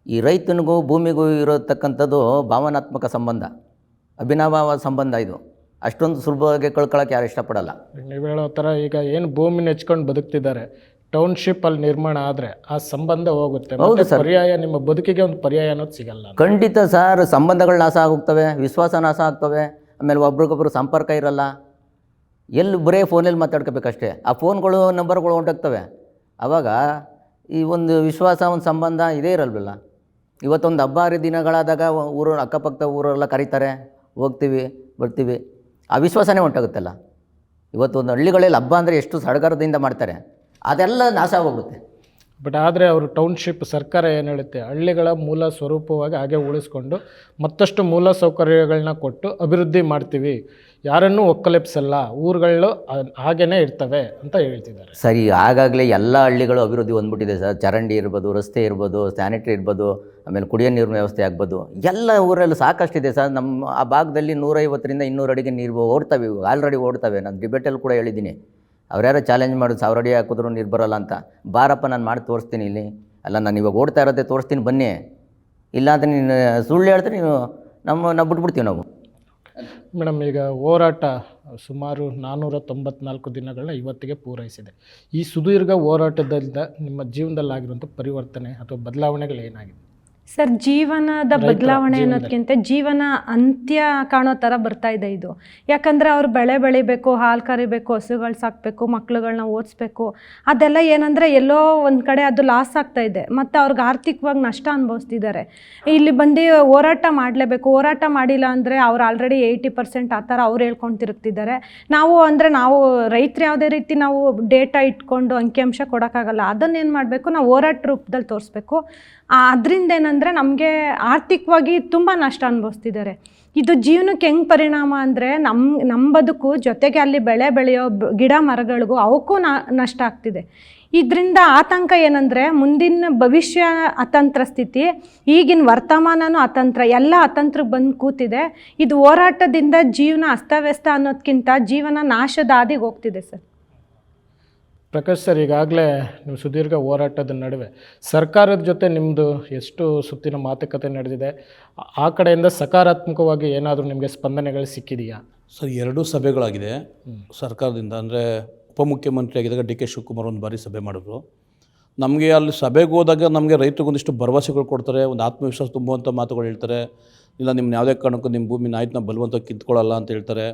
ಈ ರೈತನಿಗೂ ಭೂಮಿಗೂ ಇರತಕ್ಕಂಥದ್ದು ಭಾವನಾತ್ಮಕ ಸಂಬಂಧ, ಅಭಿನವ ಸಂಬಂಧ. ಇದು ಅಷ್ಟೊಂದು ಸುಲಭವಾಗಿ ಕಳ್ಕೊಳ್ಳೋಕೆ ಯಾರು ಇಷ್ಟಪಡಲ್ಲ. ನೀವು ಹೇಳೋ ಥರ ಈಗ ಏನು ಭೂಮಿನ ಹೆಚ್ಕೊಂಡು ಬದುಕ್ತಿದ್ದಾರೆ, ಟೌನ್ಶಿಪ್ ಅಲ್ಲಿ ನಿರ್ಮಾಣ ಆದರೆ ಆ ಸಂಬಂಧ ಹೋಗುತ್ತೆ. ಹೌದು ಸರ್. ಪರ್ಯಾಯ ನಿಮ್ಮ ಬದುಕಿಗೆ ಒಂದು ಪರ್ಯಾಯ ಅನ್ನೋದು ಸಿಗಲ್ಲ. ಖಂಡಿತ ಸರ್. ಸಂಬಂಧಗಳು ನಾಶ ಆಗೋಗ್ತವೆ, ವಿಶ್ವಾಸ ನಾಶ ಆಗ್ತವೆ. ಆಮೇಲೆ ಒಬ್ರಿಗೊಬ್ರು ಸಂಪರ್ಕ ಇರಲ್ಲ. ಎಲ್ಲಿ ಬರೀ ಫೋನಲ್ಲಿ ಮಾತಾಡ್ಕೋಬೇಕಷ್ಟೇ. ಆ ಫೋನ್ಗಳು ನಂಬರ್ಗಳು ಹೊಂಟೋಗ್ತವೆ. ಆವಾಗ ಈ ಒಂದು ವಿಶ್ವಾಸ, ಒಂದು ಸಂಬಂಧ ಇದೇ ಇರಲ್ವಲ್ಲ. ಇವತ್ತೊಂದು ಹಬ್ಬ ಹರಿದಿನಗಳಾದಾಗ ಊರು ಅಕ್ಕಪಕ್ಕ ಊರೆಲ್ಲ ಕರೀತಾರೆ, ಹೋಗ್ತೀವಿ ಬರ್ತೀವಿ, ಆ ವಿಶ್ವಾಸನೇ ಹೊಂಟೋಗುತ್ತಲ್ಲ. ಇವತ್ತೊಂದು ಹಳ್ಳಿಗಳಲ್ಲಿ ಹಬ್ಬ ಅಂದರೆ ಎಷ್ಟು ಸಡಗರದಿಂದ ಮಾಡ್ತಾರೆ, ಅದೆಲ್ಲ ನಾಶ ಆಗೋಗುತ್ತೆ. ಬಟ್ ಆದರೆ ಅವರು ಟೌನ್ಶಿಪ್ ಸರ್ಕಾರ ಏನು ಹೇಳುತ್ತೆ, ಹಳ್ಳಿಗಳ ಮೂಲ ಸ್ವರೂಪವಾಗಿ ಹಾಗೆ ಉಳಿಸ್ಕೊಂಡು ಮತ್ತಷ್ಟು ಮೂಲ ಸೌಕರ್ಯಗಳನ್ನ ಕೊಟ್ಟು ಅಭಿವೃದ್ಧಿ ಮಾಡ್ತೀವಿ, ಯಾರನ್ನೂ ಒಕ್ಕಲೆಪ್ಸಲ್ಲ, ಊರುಗಳು ಹಾಗೇ ಇರ್ತವೆ ಅಂತ ಹೇಳ್ತಿದ್ದಾರೆ. ಸರಿ, ಆಗಾಗಲೇ ಎಲ್ಲ ಹಳ್ಳಿಗಳು ಅಭಿವೃದ್ಧಿ ಹೊಂದ್ಬಿಟ್ಟಿದೆ ಸರ್. ಚರಂಡಿ ಇರ್ಬೋದು, ರಸ್ತೆ ಇರ್ಬೋದು, ಸ್ಯಾನಿಟ್ರಿ ಇರ್ಬೋದು, ಆಮೇಲೆ ಕುಡಿಯೋ ನೀರಿನ ವ್ಯವಸ್ಥೆ ಆಗ್ಬೋದು, ಎಲ್ಲ ಊರಲ್ಲೂ ಸಾಕಷ್ಟಿದೆ ಸರ್. ನಮ್ಮ ಆ ಭಾಗದಲ್ಲಿ 150ರಿಂದ 200 ಅಡಿಗೆ ನೀರು ಓಡ್ತವೆ, ಇವು ಆಲ್ರೆಡಿ ಓಡ್ತವೆ. ನಾನು ಡಿಬೇಟಲ್ಲಿ ಕೂಡ ಹೇಳಿದ್ದೀನಿ. ಅವ್ರ್ಯಾರೋ ಚಾಲೆಂಜ್ ಮಾಡೋದು 1000 ಅಡಿ ಹಾಕಿದ್ರು ನೀರು ಬರೋಲ್ಲ ಅಂತ. ಬಾರಪ್ಪ, ನಾನು ಮಾಡಿ ತೋರಿಸ್ತೀನಿ ಇಲ್ಲಿ. ಅಲ್ಲ, ನಾನು ಇವಾಗ ಓಡ್ತಾ ಇರೋದೇ ತೋರಿಸ್ತೀನಿ ಬನ್ನಿ. ಇಲ್ಲ ಅಂತ ನೀನು ಸುಳ್ಳು ಹೇಳ್ತೀನಿ, ನಾವು ಬಿಟ್ಬಿಡ್ತೀವಿ ನಾವು. ಮೇಡಮ್, ಈಗ ಹೋರಾಟ ಸುಮಾರು 494 ದಿನಗಳನ್ನ ಇವತ್ತಿಗೆ ಪೂರೈಸಿದೆ. ಈ ಸುದೀರ್ಘ ಹೋರಾಟದಿಂದ ನಿಮ್ಮ ಜೀವನದಲ್ಲಾಗಿರುವಂಥ ಪರಿವರ್ತನೆ ಅಥವಾ ಬದಲಾವಣೆಗಳು ಏನಾಗಿದೆ ಸರ್? ಜೀವನದ ಬದಲಾವಣೆ ಅನ್ನೋದಕ್ಕಿಂತ ಜೀವನ ಅಂತ್ಯ ಕಾಣೋ ಥರ ಬರ್ತಾ ಇದೆ ಇದು. ಯಾಕಂದರೆ ಅವ್ರು ಬೆಳೆ ಬೆಳಿಬೇಕು, ಹಾಲು ಕರಿಬೇಕು, ಹಸುಗಳು ಸಾಕಬೇಕು, ಮಕ್ಳುಗಳನ್ನ ಓದಿಸ್ಬೇಕು. ಅದೆಲ್ಲ ಏನಂದರೆ ಎಲ್ಲೋ ಒಂದು ಕಡೆ ಅದು ಲಾಸ್ ಆಗ್ತಾ ಇದೆ, ಮತ್ತು ಅವ್ರಿಗೆ ಆರ್ಥಿಕವಾಗಿ ನಷ್ಟ ಅನುಭವಿಸ್ತಿದ್ದಾರೆ. ಇಲ್ಲಿ ಬಂದು ಹೋರಾಟ ಮಾಡಲೇಬೇಕು. ಹೋರಾಟ ಮಾಡಿಲ್ಲ ಅಂದರೆ ಅವ್ರು ಆಲ್ರೆಡಿ 80% ಆ ಥರ ಅವ್ರು ಹೇಳ್ಕೊಂಡು ತಿರುಗ್ತಿದ್ದಾರೆ. ನಾವು ರೈತರು ಯಾವುದೇ ರೀತಿ ನಾವು ಡೇಟಾ ಇಟ್ಕೊಂಡು ಅಂಕಿಅಂಶ ಕೊಡೋಕ್ಕಾಗಲ್ಲ. ಅದನ್ನೇನು ಮಾಡಬೇಕು, ನಾವು ಹೋರಾಟ ರೂಪದಲ್ಲಿ ತೋರಿಸ್ಬೇಕು. ಅದರಿಂದ ಏನಂದರೆ ನಮಗೆ ಆರ್ಥಿಕವಾಗಿ ತುಂಬ ನಷ್ಟ ಅನುಭವಿಸ್ತಿದ್ದಾರೆ. ಇದು ಜೀವನಕ್ಕೆ ಹೆಂಗೆ ಪರಿಣಾಮ ಅಂದರೆ ನಮ್ಮ ಬದುಕು ಜೊತೆಗೆ ಅಲ್ಲಿ ಬೆಳೆ ಬೆಳೆಯೋ ಗಿಡ ಮರಗಳಿಗೂ ಅವಕ್ಕೂ ನಷ್ಟ ಆಗ್ತಿದೆ. ಇದರಿಂದ ಆತಂಕ ಏನಂದರೆ ಮುಂದಿನ ಭವಿಷ್ಯ ಅತಂತ್ರ ಸ್ಥಿತಿ, ಈಗಿನ ವರ್ತಮಾನನೂ ಅತಂತ್ರ, ಎಲ್ಲ ಅತಂತ್ರಕ್ಕೆ ಬಂದು ಕೂತಿದೆ. ಇದು ಹೋರಾಟದಿಂದ ಜೀವನ ಅಸ್ತವ್ಯಸ್ತ ಅನ್ನೋದಕ್ಕಿಂತ ಜೀವನ ನಾಶದ ಹಾದಿಗೆ ಹೋಗ್ತಿದೆ ಸರ್. ಪ್ರಕಾಶ್ ಸರ್, ಈಗಾಗಲೇ ನೀವು ಸುದೀರ್ಘ ಹೋರಾಟದ ನಡುವೆ ಸರ್ಕಾರದ ಜೊತೆ ನಿಮ್ಮದು ಎಷ್ಟು ಸುತ್ತಿನ ಮಾತುಕತೆ ನಡೆದಿದೆ? ಆ ಕಡೆಯಿಂದ ಸಕಾರಾತ್ಮಕವಾಗಿ ಏನಾದರೂ ನಿಮಗೆ ಸ್ಪಂದನೆಗಳು ಸಿಕ್ಕಿದೆಯಾ? ಸರ್, 2 ಸಭೆಗಳಾಗಿದೆ ಸರ್ಕಾರದಿಂದ. ಅಂದರೆ ಉಪಮುಖ್ಯಮಂತ್ರಿ ಆಗಿದ್ದಾಗ ಡಿ ಕೆ ಶಿವಕುಮಾರ್ ಒಂದು ಬಾರಿ ಸಭೆ ಮಾಡಿದ್ರು. ನಮಗೆ ಅಲ್ಲಿ ಸಭೆಗೆ ಹೋದಾಗ ನಮಗೆ ರೈತರಿಗೊಂದಿಷ್ಟು ಭರವಸೆಗಳು ಕೊಡ್ತಾರೆ, ಒಂದು ಆತ್ಮವಿಶ್ವಾಸ ತುಂಬುವಂಥ ಮಾತುಗಳು ಹೇಳ್ತಾರೆ. ಇಲ್ಲ, ನಿಮ್ಮ ಯಾವುದೇ ಕಾರಣಕ್ಕೂ ನಿಮ್ಮ ಭೂಮಿ ಆಯ್ತನ್ನ ಬಲವಂತವಾಗಿ ಕಿತ್ಕೊಳ್ಳಲ್ಲ ಅಂತ ಹೇಳ್ತಾರೆ.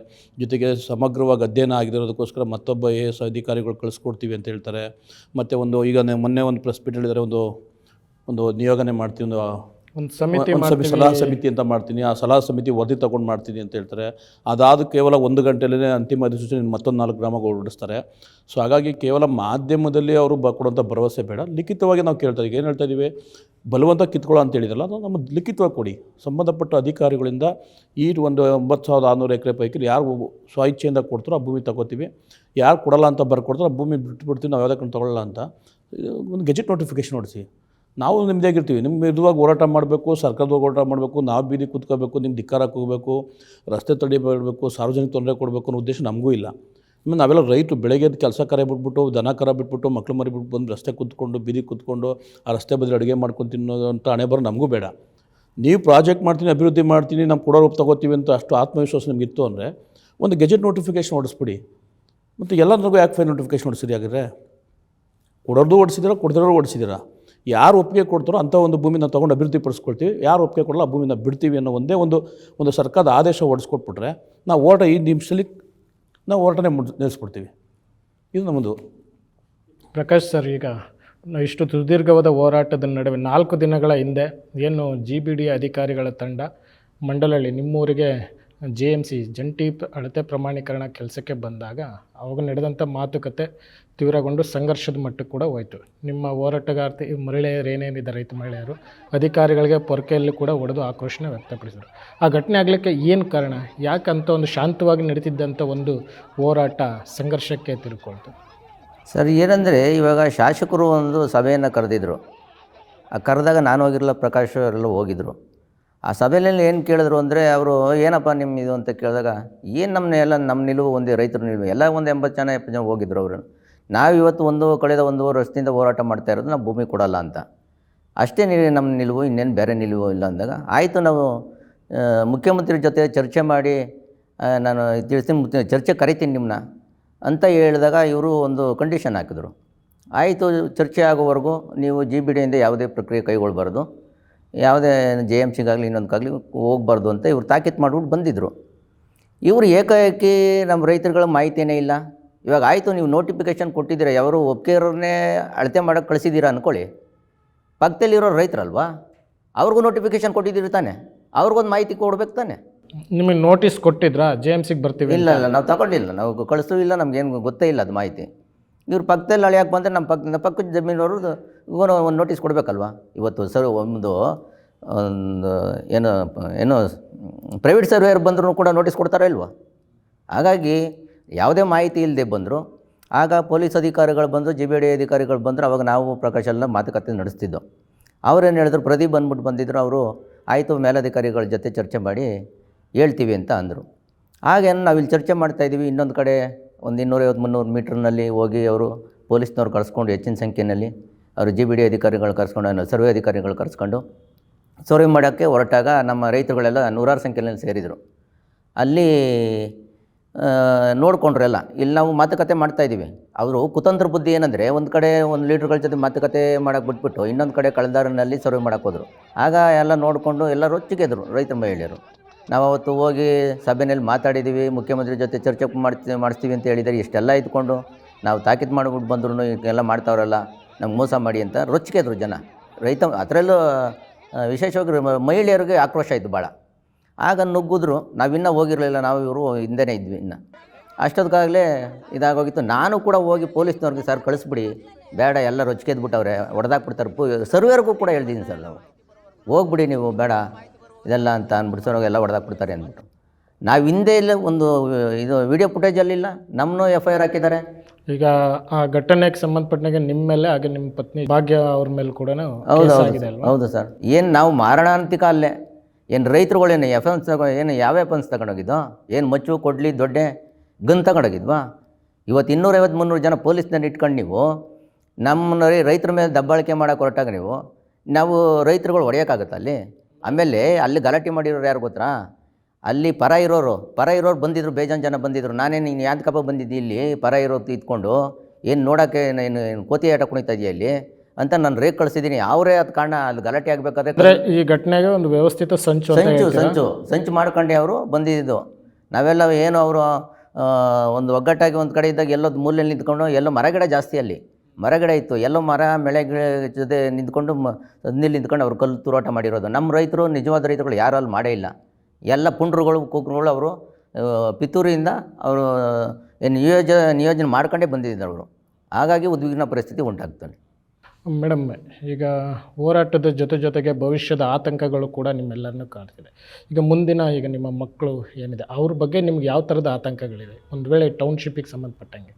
ಜೊತೆಗೆ ಸಮಗ್ರವಾಗಿ ಅಧ್ಯಯನ ಆಗಿರೋದಕ್ಕೋಸ್ಕರ ಮತ್ತೊಬ್ಬ AS ಅಧಿಕಾರಿಗಳು ಕಳಿಸ್ಕೊಡ್ತೀವಿ ಅಂತ ಹೇಳ್ತಾರೆ. ಮತ್ತು ಈಗ ಮೊನ್ನೆ ಒಂದು ಪ್ರೆಸ್ ಮೀಟ್ ಹೇಳಿದರೆ ಒಂದು ನಿಯೋಗನೆ ಮಾಡ್ತೀವಿ, ಒಂದು ಸಮಿತಿ ಸಲಹಾ ಸಮಿತಿ ಅಂತ ಮಾಡ್ತೀನಿ, ಆ ಸಲಹಾ ಸಮಿತಿ ವರದಿ ತೊಗೊಂಡು ಮಾಡ್ತೀನಿ ಅಂತ ಹೇಳ್ತಾರೆ. ಅದಾದ ಕೇವಲ 1 ಗಂಟೆಯಲ್ಲೇ ಅಂತಿಮ ಅಧಿಸೂಚನೆ ಮತ್ತೊಂದು 4 ಗ್ರಾಮಗಳು ಹೊರಡಿಸ್ತಾರೆ. ಸೊ ಹಾಗಾಗಿ ಕೇವಲ ಮಾಧ್ಯಮದಲ್ಲಿ ಅವರು ಕೊಡುವಂಥ ಭರವಸೆ ಬೇಡ, ಲಿಖಿತವಾಗಿ ನಾವು ಕೇಳ್ತಾ ಇದ್ದೀವಿ. ಏನು ಹೇಳ್ತಾ ಇದ್ದೀವಿ, ಬಲವಂತ ಕಿತ್ಕೊಳ್ಳೋ ಅಂತ ಹೇಳಿದಲ್ಲ, ಅದು ನಮ್ಮ ಲಿಖಿತವಾಗಿ ಕೊಡಿ. ಸಂಬಂಧಪಟ್ಟ ಅಧಿಕಾರಿಗಳಿಂದ ಈ ಒಂದು 9600 ಎಕರೆ ಪೈಕಿ ಯಾರು ಸ್ವಇಚ್ಛೆಯಿಂದ ಕೊಡ್ತಾರೋ ಆ ಭೂಮಿ ತಗೋತೀವಿ, ಯಾರು ಕೊಡಲ್ಲ ಅಂತ ಬರ್ಕೊಡ್ತಾರೋ ಆ ಭೂಮಿ ಬಿಟ್ಬಿಡ್ತೀವಿ, ನಾವು ಯಾವುದಕ್ಕೆ ತೊಗೊಳ್ಳಲ್ಲ ಅಂತ ಒಂದು ಗೆಜೆಟ್ ನೋಟಿಫಿಕೇಶನ್ ಹೊಡಿಸಿ. ನಾವು ನಿಮ್ಮದಾಗಿರ್ತೀವಿ, ನಿಮ್ಮ ವಿರುದ್ಧವಾಗಿ ಹೋರಾಟ ಮಾಡಬೇಕು, ಸರ್ಕಾರದಾಗ ಹೋರಾಟ ಮಾಡಬೇಕು, ನಾವು ಬೀದಿ ಕೂತ್ಕೋಬೇಕು, ನಿಮ್ಮ ಧಿಕ್ಕಾರಕ್ಕೆ ಹೋಗಬೇಕು, ರಸ್ತೆ ತಡೆ ಮಾಡಬೇಕು, ಸಾರ್ವಜನಿಕ ತೊಂದರೆ ಕೊಡಬೇಕು ಅನ್ನೋ ಉದ್ದೇಶ ನಮಗೂ ಇಲ್ಲ. ಆಮೇಲೆ ನಾವೆಲ್ಲ ರೈತರು ಬೆಳಗ್ಗೆ ಕೆಲಸ ಕರೆ ಬಿಟ್ಬಿಟ್ಟು, ದನ ಕರ ಬಿಟ್ಬಿಟ್ಟು, ಮಕ್ಳು ಮರಿ ಬಿಟ್ಟು ಬಂದು ರಸ್ತೆ ಕೂತ್ಕೊಂಡು, ಬೀದಿ ಕೂತ್ಕೊಂಡು, ಆ ರಸ್ತೆ ಬದಲು ಅಡುಗೆ ಮಾಡ್ಕೊಂಡು ತಿನ್ನೋದಂಥ ಹಣೆ ಬರೋ ನಮಗೂ ಬೇಡ. ನೀವು ಪ್ರಾಜೆಕ್ಟ್ ಮಾಡ್ತೀನಿ, ಅಭಿವೃದ್ಧಿ ಮಾಡ್ತೀನಿ, ನಾವು ಕೊಡೋ ರೂಪ ತೊಗೋತೀವಿ ಅಂತ ಅಷ್ಟು ಆತ್ಮವಿಶ್ವಾಸ ನಿಮಗಿತ್ತು ಅಂದರೆ ಒಂದು ಗೆಜೆಟ್ ನೋಟಿಫಿಕೇಷನ್ ಹೊಡಿಸ್ಬಿಡಿ. ಮತ್ತು ಎಲ್ಲರಿಗೂ ಯಾಕೆ ಫೈಲ್ ನೋಟಿಫಿಕೇಷನ್ ಹೊಡಿಸಿರಿ ಆಗಿದ್ರೆ? ಕೊಡೋದು ಓಡಿಸಿದಿರ, ಕೊಡ್ದಿರೋರು ಓಡಿಸಿದಿರ. ಯಾರು ಒಪ್ಪಿಗೆ ಕೊಡ್ತಾರೋ ಅಂಥ ಒಂದು ಭೂಮಿ ನಾವು ತೊಗೊಂಡು ಅಭಿವೃದ್ಧಿ ಪಡಿಸ್ಕೊಳ್ತೀವಿ, ಯಾರು ಒಪ್ಪಿಗೆ ಕೊಡಲ್ಲ ಆ ಭೂಮಿನ ಬಿಡ್ತೀವಿ ಅನ್ನೋ ಒಂದು ಸರ್ಕಾರದ ಆದೇಶ ಹೊಡಿಸ್ಕೊಟ್ಬಿಟ್ರೆ ನಾವು ಹೋರಾಟ ಈ ನಿಮಿಷದಲ್ಲಿ ನಾವು ಹೋರಾಟನೇ ನಿಲ್ಲಿಸ್ಬಿಡ್ತೀವಿ. ಇದು ನಮ್ಮದು. ಪ್ರಕಾಶ್ ಸರ್, ಈಗ ಇಷ್ಟು ಸುದೀರ್ಘವಾದ ಹೋರಾಟದ ನಡುವೆ 4 ದಿನಗಳ ಹಿಂದೆ ಏನು GBD ಅಧಿಕಾರಿಗಳ ತಂಡ ಮಂಡಲಹಳ್ಳಿ ನಿಮ್ಮೂರಿಗೆ JMC ಜಂಟಿ ಅಳತೆ ಪ್ರಮಾಣೀಕರಣ ಕೆಲಸಕ್ಕೆ ಬಂದಾಗ ಅವಾಗ ನಡೆದಂಥ ಮಾತುಕತೆ ತೀವ್ರಗೊಂಡು ಸಂಘರ್ಷದ ಮಟ್ಟಕ್ಕೆ ಕೂಡ ಹೋಯಿತು. ನಿಮ್ಮ ಹೋರಾಟಗಾರ್ತಿ ಮಹಿಳೆಯರು ಏನೇನಿದೆ, ರೈತ ಮಹಿಳೆಯರು ಅಧಿಕಾರಿಗಳಿಗೆ ಪೊರಕೆಯಲ್ಲಿ ಕೂಡ ಹೊಡೆದು ಆಕ್ರೋಶನ ವ್ಯಕ್ತಪಡಿಸಿದರು. ಆ ಘಟನೆ ಆಗಲಿಕ್ಕೆ ಏನು ಕಾರಣ? ಯಾಕಂತ ಒಂದು ಶಾಂತವಾಗಿ ನಡೀತಿದ್ದಂಥ ಒಂದು ಹೋರಾಟ ಸಂಘರ್ಷಕ್ಕೆ ತಿರುಕೊಳ್ತು? ಸರ್, ಏನಂದರೆ ಇವಾಗ ಶಾಸಕರು ಒಂದು ಸಭೆಯನ್ನು ಕರೆದಿದ್ದರು. ಕರೆದಾಗ ನಾನು ಹೋಗಿರಲಿಲ್ಲ, ಪ್ರಕಾಶ್ ಅವರೆಲ್ಲ ಹೋಗಿದ್ದರು. ಆ ಸಭೆಯಲ್ಲಿ ಏನು ಕೇಳಿದ್ರು ಅಂದರೆ, ಅವರು ಏನಪ್ಪ ನಿಮ್ಮ ಇದು ಅಂತ ಕೇಳಿದಾಗ, ಏನು ನಮ್ಮ ನಿಲುವು ಒಂದೇ, ರೈತರ ನಿಲುವು ಎಲ್ಲ ಒಂದು 80 ಜನ ಹೋಗಿದ್ರು ಅವರು. ನಾವು ಇವತ್ತು ಕಳೆದ 1.5 ವರ್ಷದಿಂದ ಹೋರಾಟ ಮಾಡ್ತಾ ಇರೋದು ನಾವು ಭೂಮಿ ಕೊಡಲ್ಲ ಅಂತ ಅಷ್ಟೇ. ನಮ್ಮ ನಿಲುವು, ಇನ್ನೇನು ಬೇರೆ ನಿಲುವು ಇಲ್ಲ ಅಂದಾಗ ಆಯಿತು, ನಾವು ಮುಖ್ಯಮಂತ್ರಿ ಜೊತೆ ಚರ್ಚೆ ಮಾಡಿ ನಾನು ತಿಳಿಸ್ತೀನಿ, ಚರ್ಚೆ ಕರಿತೀನಿ ನಿಮ್ಮನ್ನ ಅಂತ ಹೇಳಿದಾಗ ಇವರು ಒಂದು ಕಂಡೀಷನ್ ಹಾಕಿದ್ರು. ಆಯಿತು, ಚರ್ಚೆ ಆಗೋವರೆಗೂ ನೀವು GBDಯಿಂದ ಯಾವುದೇ ಪ್ರಕ್ರಿಯೆ ಕೈಗೊಳ್ಳಬಾರ್ದು, ಯಾವುದೇ JMCಗಾಗಲಿ ಇನ್ನೊಂದಕ್ಕಾಗಲಿ ಹೋಗಬಾರ್ದು ಅಂತ ಇವ್ರು ತಾಕೀತು ಮಾಡಿಬಿಟ್ಟು ಬಂದಿದ್ದರು. ಇವರು ಏಕಾಏಕಿ ನಮ್ಮ ರೈತರುಗಳ ಮಾಹಿತಿಯೇ ಇಲ್ಲ. ಇವಾಗ ಆಯಿತು, ನೀವು ನೋಟಿಫಿಕೇಷನ್ ಕೊಟ್ಟಿದ್ದೀರಾ, ಯಾರು ಒಪ್ಪಿಗೆಯವ್ರನ್ನೇ ಅಳತೆ ಮಾಡೋಕ್ಕೆ ಕಳಿಸಿದ್ದೀರಾ ಅಂದ್ಕೊಳ್ಳಿ, ಪಕ್ಕದಲ್ಲಿರೋ ರೈತರಲ್ವಾ, ಅವ್ರಿಗೂ ನೋಟಿಫಿಕೇಷನ್ ಕೊಟ್ಟಿದ್ದೀರಿ ತಾನೆ, ಅವ್ರಿಗೊಂದು ಮಾಹಿತಿ ಕೊಡ್ಬೇಕು ತಾನೆ. ನಿಮಗೆ ನೋಟಿಸ್ ಕೊಟ್ಟಿದ್ರಾ JMCಗೆ ಬರ್ತೀವಿ? ಇಲ್ಲ, ನಾವು ತಗೊಂಡಿಲ್ಲ, ನಾವು ಕಳಿಸೂ ಇಲ್ಲ, ನಮಗೇನು ಗೊತ್ತೇ ಇಲ್ಲ ಅದು ಮಾಹಿತಿ. ಇವ್ರು ಪಕ್ಕದಲ್ಲಿ ಅಳಿಯಾಕೆ ಬಂದರೆ ನಮ್ಮ ಪಕ್ಕದ ಜಮೀನವರು ಒಂದು ನೋಟಿಸ್ ಕೊಡಬೇಕಲ್ವ. ಇವತ್ತು ಸರ್ ಒಂದು ಏನು ಪ್ರೈವೇಟ್ ಸರ್ವೇಯರ್ ಬಂದರೂ ಕೂಡ ನೋಟಿಸ್ ಕೊಡ್ತಾರೋ ಇಲ್ವ? ಹಾಗಾಗಿ ಯಾವುದೇ ಮಾಹಿತಿ ಇಲ್ಲದೆ ಬಂದರು. ಆಗ ಪೊಲೀಸ್ ಅಧಿಕಾರಿಗಳು ಬಂದರು, GBD ಅಧಿಕಾರಿಗಳು ಬಂದರು. ಅವಾಗ ನಾವು ಪ್ರಕಾಶ್ ಎಲ್ಲ ಮಾತುಕತೆ ನಡೆಸ್ತಿದ್ದೋ. ಅವ್ರೇನು ಹೇಳಿದ್ರು, ಪ್ರದೀಪ್ ಬಂದಿದ್ದರು. ಅವರು ಆಯಿತು, ಮೇಲಧಿಕಾರಿಗಳ ಜೊತೆ ಚರ್ಚೆ ಮಾಡಿ ಹೇಳ್ತೀವಿ ಅಂತ ಅಂದರು. ಹಾಗೇನು ನಾವಿಲ್ಲಿ ಚರ್ಚೆ ಮಾಡ್ತಾಯಿದ್ದೀವಿ. ಇನ್ನೊಂದು ಕಡೆ ಒಂದು 250-300 ಮೀಟ್ರ್ನಲ್ಲಿ ಹೋಗಿ ಅವರು ಪೊಲೀಸ್ನವ್ರು ಕರೆಸ್ಕೊಂಡು ಹೆಚ್ಚಿನ ಸಂಖ್ಯೆಯಲ್ಲಿ ಅವರು GBD ಅಧಿಕಾರಿಗಳು ಕರೆಸ್ಕೊಂಡು, ಸರ್ವೆ ಅಧಿಕಾರಿಗಳು ಕರೆಸ್ಕೊಂಡು ಸರ್ವೆ ಮಾಡೋಕ್ಕೆ ಹೊರಟಾಗ ನಮ್ಮ ರೈತರುಗಳೆಲ್ಲ 100 ಸಂಖ್ಯೆಯಲ್ಲಿ ಸೇರಿದರು. ಅಲ್ಲಿ ನೋಡಿಕೊಂಡ್ರೆಲ್ಲ ಇಲ್ಲಿ ನಾವು ಮಾತುಕತೆ ಮಾಡ್ತಾಯಿದ್ದೀವಿ. ಅವರು ಕುತಂತ್ರ ಬುದ್ಧಿ ಏನಂದರೆ, ಒಂದು ಕಡೆ ಒಂದು ಲೀಡ್ರ್ಗಳ ಜೊತೆ ಮಾತುಕತೆ ಮಾಡೋಕ್ಕೆ ಬಿಟ್ಬಿಟ್ಟು ಇನ್ನೊಂದು ಕಡೆ ಕಳೆದಾರಿನಲ್ಲಿ ಸರ್ವೆ ಮಾಡೋಕ್ಕೆ ಹೋದರು. ಆಗ ಎಲ್ಲ ನೋಡಿಕೊಂಡು ಎಲ್ಲ ರೊಚ್ಚಿಗೆದ್ರು ರೈತ ಮಹಿಳೆಯರು. ನಾವು ಅವತ್ತು ಹೋಗಿ ಸಭೆಯಲ್ಲಿ ಮಾತಾಡಿದ್ದೀವಿ, ಮುಖ್ಯಮಂತ್ರಿ ಜೊತೆ ಚರ್ಚೆ ಮಾಡಿಸ್ತೀವಿ ಅಂತ ಹೇಳಿದ್ದಾರೆ. ಇಷ್ಟೆಲ್ಲ ಇದ್ಕೊಂಡು ನಾವು ತಾಕೀತು ಮಾಡಿಬಿಟ್ಟು ಬಂದ್ರು ಎಲ್ಲ ಮಾಡ್ತಾವ್ರಲ್ಲ, ನಮ್ಗೆ ಮೋಸ ಮಾಡಿ ಅಂತ ರೊಚ್ಚಿಗೆದ್ರು ಜನ. ರೈತ ಅದರಲ್ಲೂ ವಿಶೇಷವಾಗಿ ಮಹಿಳೆಯರಿಗೆ ಆಕ್ರೋಶ ಇತ್ತು ಭಾಳ. ಆಗ ನುಗ್ಗಿದ್ರು. ನಾವಿನ್ನೂ ಹೋಗಿರಲಿಲ್ಲ, ನಾವು ಇವರು ಹಿಂದೆನೇ ಇದ್ವಿ. ಇನ್ನು ಅಷ್ಟೊತ್ತಿಗಾಗಲೇ ಇದಾಗೋಗಿತ್ತು. ನಾನು ಕೂಡ ಹೋಗಿ ಪೊಲೀಸ್ನವ್ರಿಗೆ, ಸರ್ ಕಳಿಸ್ಬಿಡಿ, ಬೇಡ, ಎಲ್ಲ ರೊಚ್ಚಿಗೆದ್ಬಿಟ್ಟವ್ರೆ, ಹೊಡೆದಾಕ್ಬಿಡ್ತಾರೆ. ಸರ್ವೇರ್ಗೂ ಕೂಡ ಹೇಳ್ತೀನಿ ಸರ್, ನಾವು ಹೋಗ್ಬಿಡಿ ನೀವು, ಬೇಡ ಇದೆಲ್ಲ ಅಂತ ಅಂದ್ಬಿಟ್ಟು ಸರ್ ಎಲ್ಲ ಹೊಡೆದಾಕ್ಬಿಡ್ತಾರೆ ಅಂದ್ಬಿಟ್ಟು. ನಾವು ಹಿಂದೆ ಇಲ್ಲ, ಒಂದು ಇದು ವಿಡಿಯೋ ಫುಟೇಜಲ್ಲಿಲ್ಲ, ನಮ್ಮನ್ನು FIR ಹಾಕಿದ್ದಾರೆ. ಈಗ ಆ ಘಟನೆಗೆ ಸಂಬಂಧಪಟ್ಟಂಗೆ ನಿಮ್ಮ ಮೇಲೆ ಹಾಗೆ ನಿಮ್ಮ ಪತ್ನಿ ಭಾಗ್ಯ ಅವ್ರ ಮೇಲೆ ಕೂಡ ಹೌದು ಸರ್. ಏನು ನಾವು ಮಾರಣಾಂತಿಕ ಅಲ್ಲೇ ಏನು ರೈತರುಗಳೇನು ಏನು ಯಾವ ಎಫೆನ್ಸ್ ತಗೊಂಡೋಗಿದ್ದೋ, ಏನು ಮಚ್ಚು ಕೊಡ್ಲಿ ದೊಡ್ಡೆ ಗನ್ ತಗೊಂಡೋಗಿದ್ವಾ? ಇವತ್ತು 250-300 ಜನ ಪೊಲೀಸ್ನಲ್ಲಿ ಇಟ್ಕೊಂಡು ನೀವು ನಮ್ಮ ರೈತರ ಮೇಲೆ ದಬ್ಬಾಳಿಕೆ ಮಾಡೋಕೆ ಹೊರಟಾಗ ನಾವು ರೈತರುಗಳು ಹೊಡೆಯೋಕ್ಕಾಗತ್ತಾ ಅಲ್ಲಿ? ಆಮೇಲೆ ಅಲ್ಲಿ ಗಲಾಟೆ ಮಾಡಿರೋರು ಯಾರು ಗೊತ್ತಾ? ಅಲ್ಲಿ ಪರ ಇರೋರು ಬಂದಿದ್ದರು, ಬೇಜಾನ್ ಜನ ಬಂದಿದ್ದರು. ನಾನೇನು ನೀನು ಯಾಂತ್ಕಪ್ಪ ಬಂದಿದ್ದಿ ಇಲ್ಲಿ ಪರ ಇರೋದು ಇದ್ಕೊಂಡು, ಏನು ನೋಡೋಕ್ಕೆ ಏನು ಕೋತಿ ಆಟ ಕುಣಿತಾ ಇದೆಯಾ ಇಲ್ಲಿ ಅಂತ ನಾನು ರೇಟ್ ಕಳಿಸಿದ್ದೀನಿ. ಅವರೇ ಅದು ಕಾರಣ ಅಲ್ಲಿ ಗಲಾಟೆ ಆಗಬೇಕಾದ್ರೆ ಈ ಘಟನೆಗೆ ಒಂದು ವ್ಯವಸ್ಥಿತ ಸಂಚು ಮಾಡ್ಕೊಂಡೆ ಅವರು ಬಂದಿದ್ದು. ನಾವೆಲ್ಲ ಏನು ಅವರು ಒಂದು ಒಗ್ಗಟ್ಟಾಗಿ ಒಂದು ಕಡೆ ಇದ್ದಾಗ ಎಲ್ಲೋ ಮೂಲೆಯಲ್ಲಿ ನಿಂತ್ಕೊಂಡು, ಎಲ್ಲೋ ಮರಗಿಡ ಜಾಸ್ತಿ, ಅಲ್ಲಿ ಮರಗಿಡ ಇತ್ತು, ಎಲ್ಲೋ ಮರ ಗಿಡ ಜೊತೆ ನಿಂತ್ಕೊಂಡು ನೀರು ನಿಂತ್ಕೊಂಡು ಅವ್ರು ಕಲ್ಲು ತೂರಾಟ ಮಾಡಿರೋದು. ನಮ್ಮ ರೈತರು, ನಿಜವಾದ ರೈತರುಗಳು ಯಾರು ಅಲ್ಲಿ ಮಾಡೇ ಇಲ್ಲ. ಎಲ್ಲ ಪುಂಡ್ರುಗಳು ಕೂಕ್ರುಗಳು ಅವರು ಪಿತೂರಿಯಿಂದ ಅವರು ನಿಯೋಜನೆ ಮಾಡ್ಕೊಂಡೇ ಬಂದಿದ್ದಾರೆ ಅವರು. ಹಾಗಾಗಿ ಉದ್ವಿಗ್ನ ಪರಿಸ್ಥಿತಿ ಉಂಟಾಗ್ತದೆ. ಮೇಡಮ್, ಈಗ ಹೋರಾಟದ ಜೊತೆಗೆ ಭವಿಷ್ಯದ ಆತಂಕಗಳು ಕೂಡ ನಿಮ್ಮೆಲ್ಲರನ್ನೂ ಕಾಡ್ತಿದೆ. ಈಗ ಮುಂದಿನ ಈಗ ನಿಮ್ಮ ಮಕ್ಕಳು ಏನಿದೆ ಅವ್ರ ಬಗ್ಗೆ ನಿಮ್ಗೆ ಯಾವ ಥರದ ಆತಂಕಗಳಿದೆ, ಒಂದು ವೇಳೆ ಟೌನ್ಶಿಪ್ಪಿಗೆ ಸಂಬಂಧಪಟ್ಟಂಗೆ?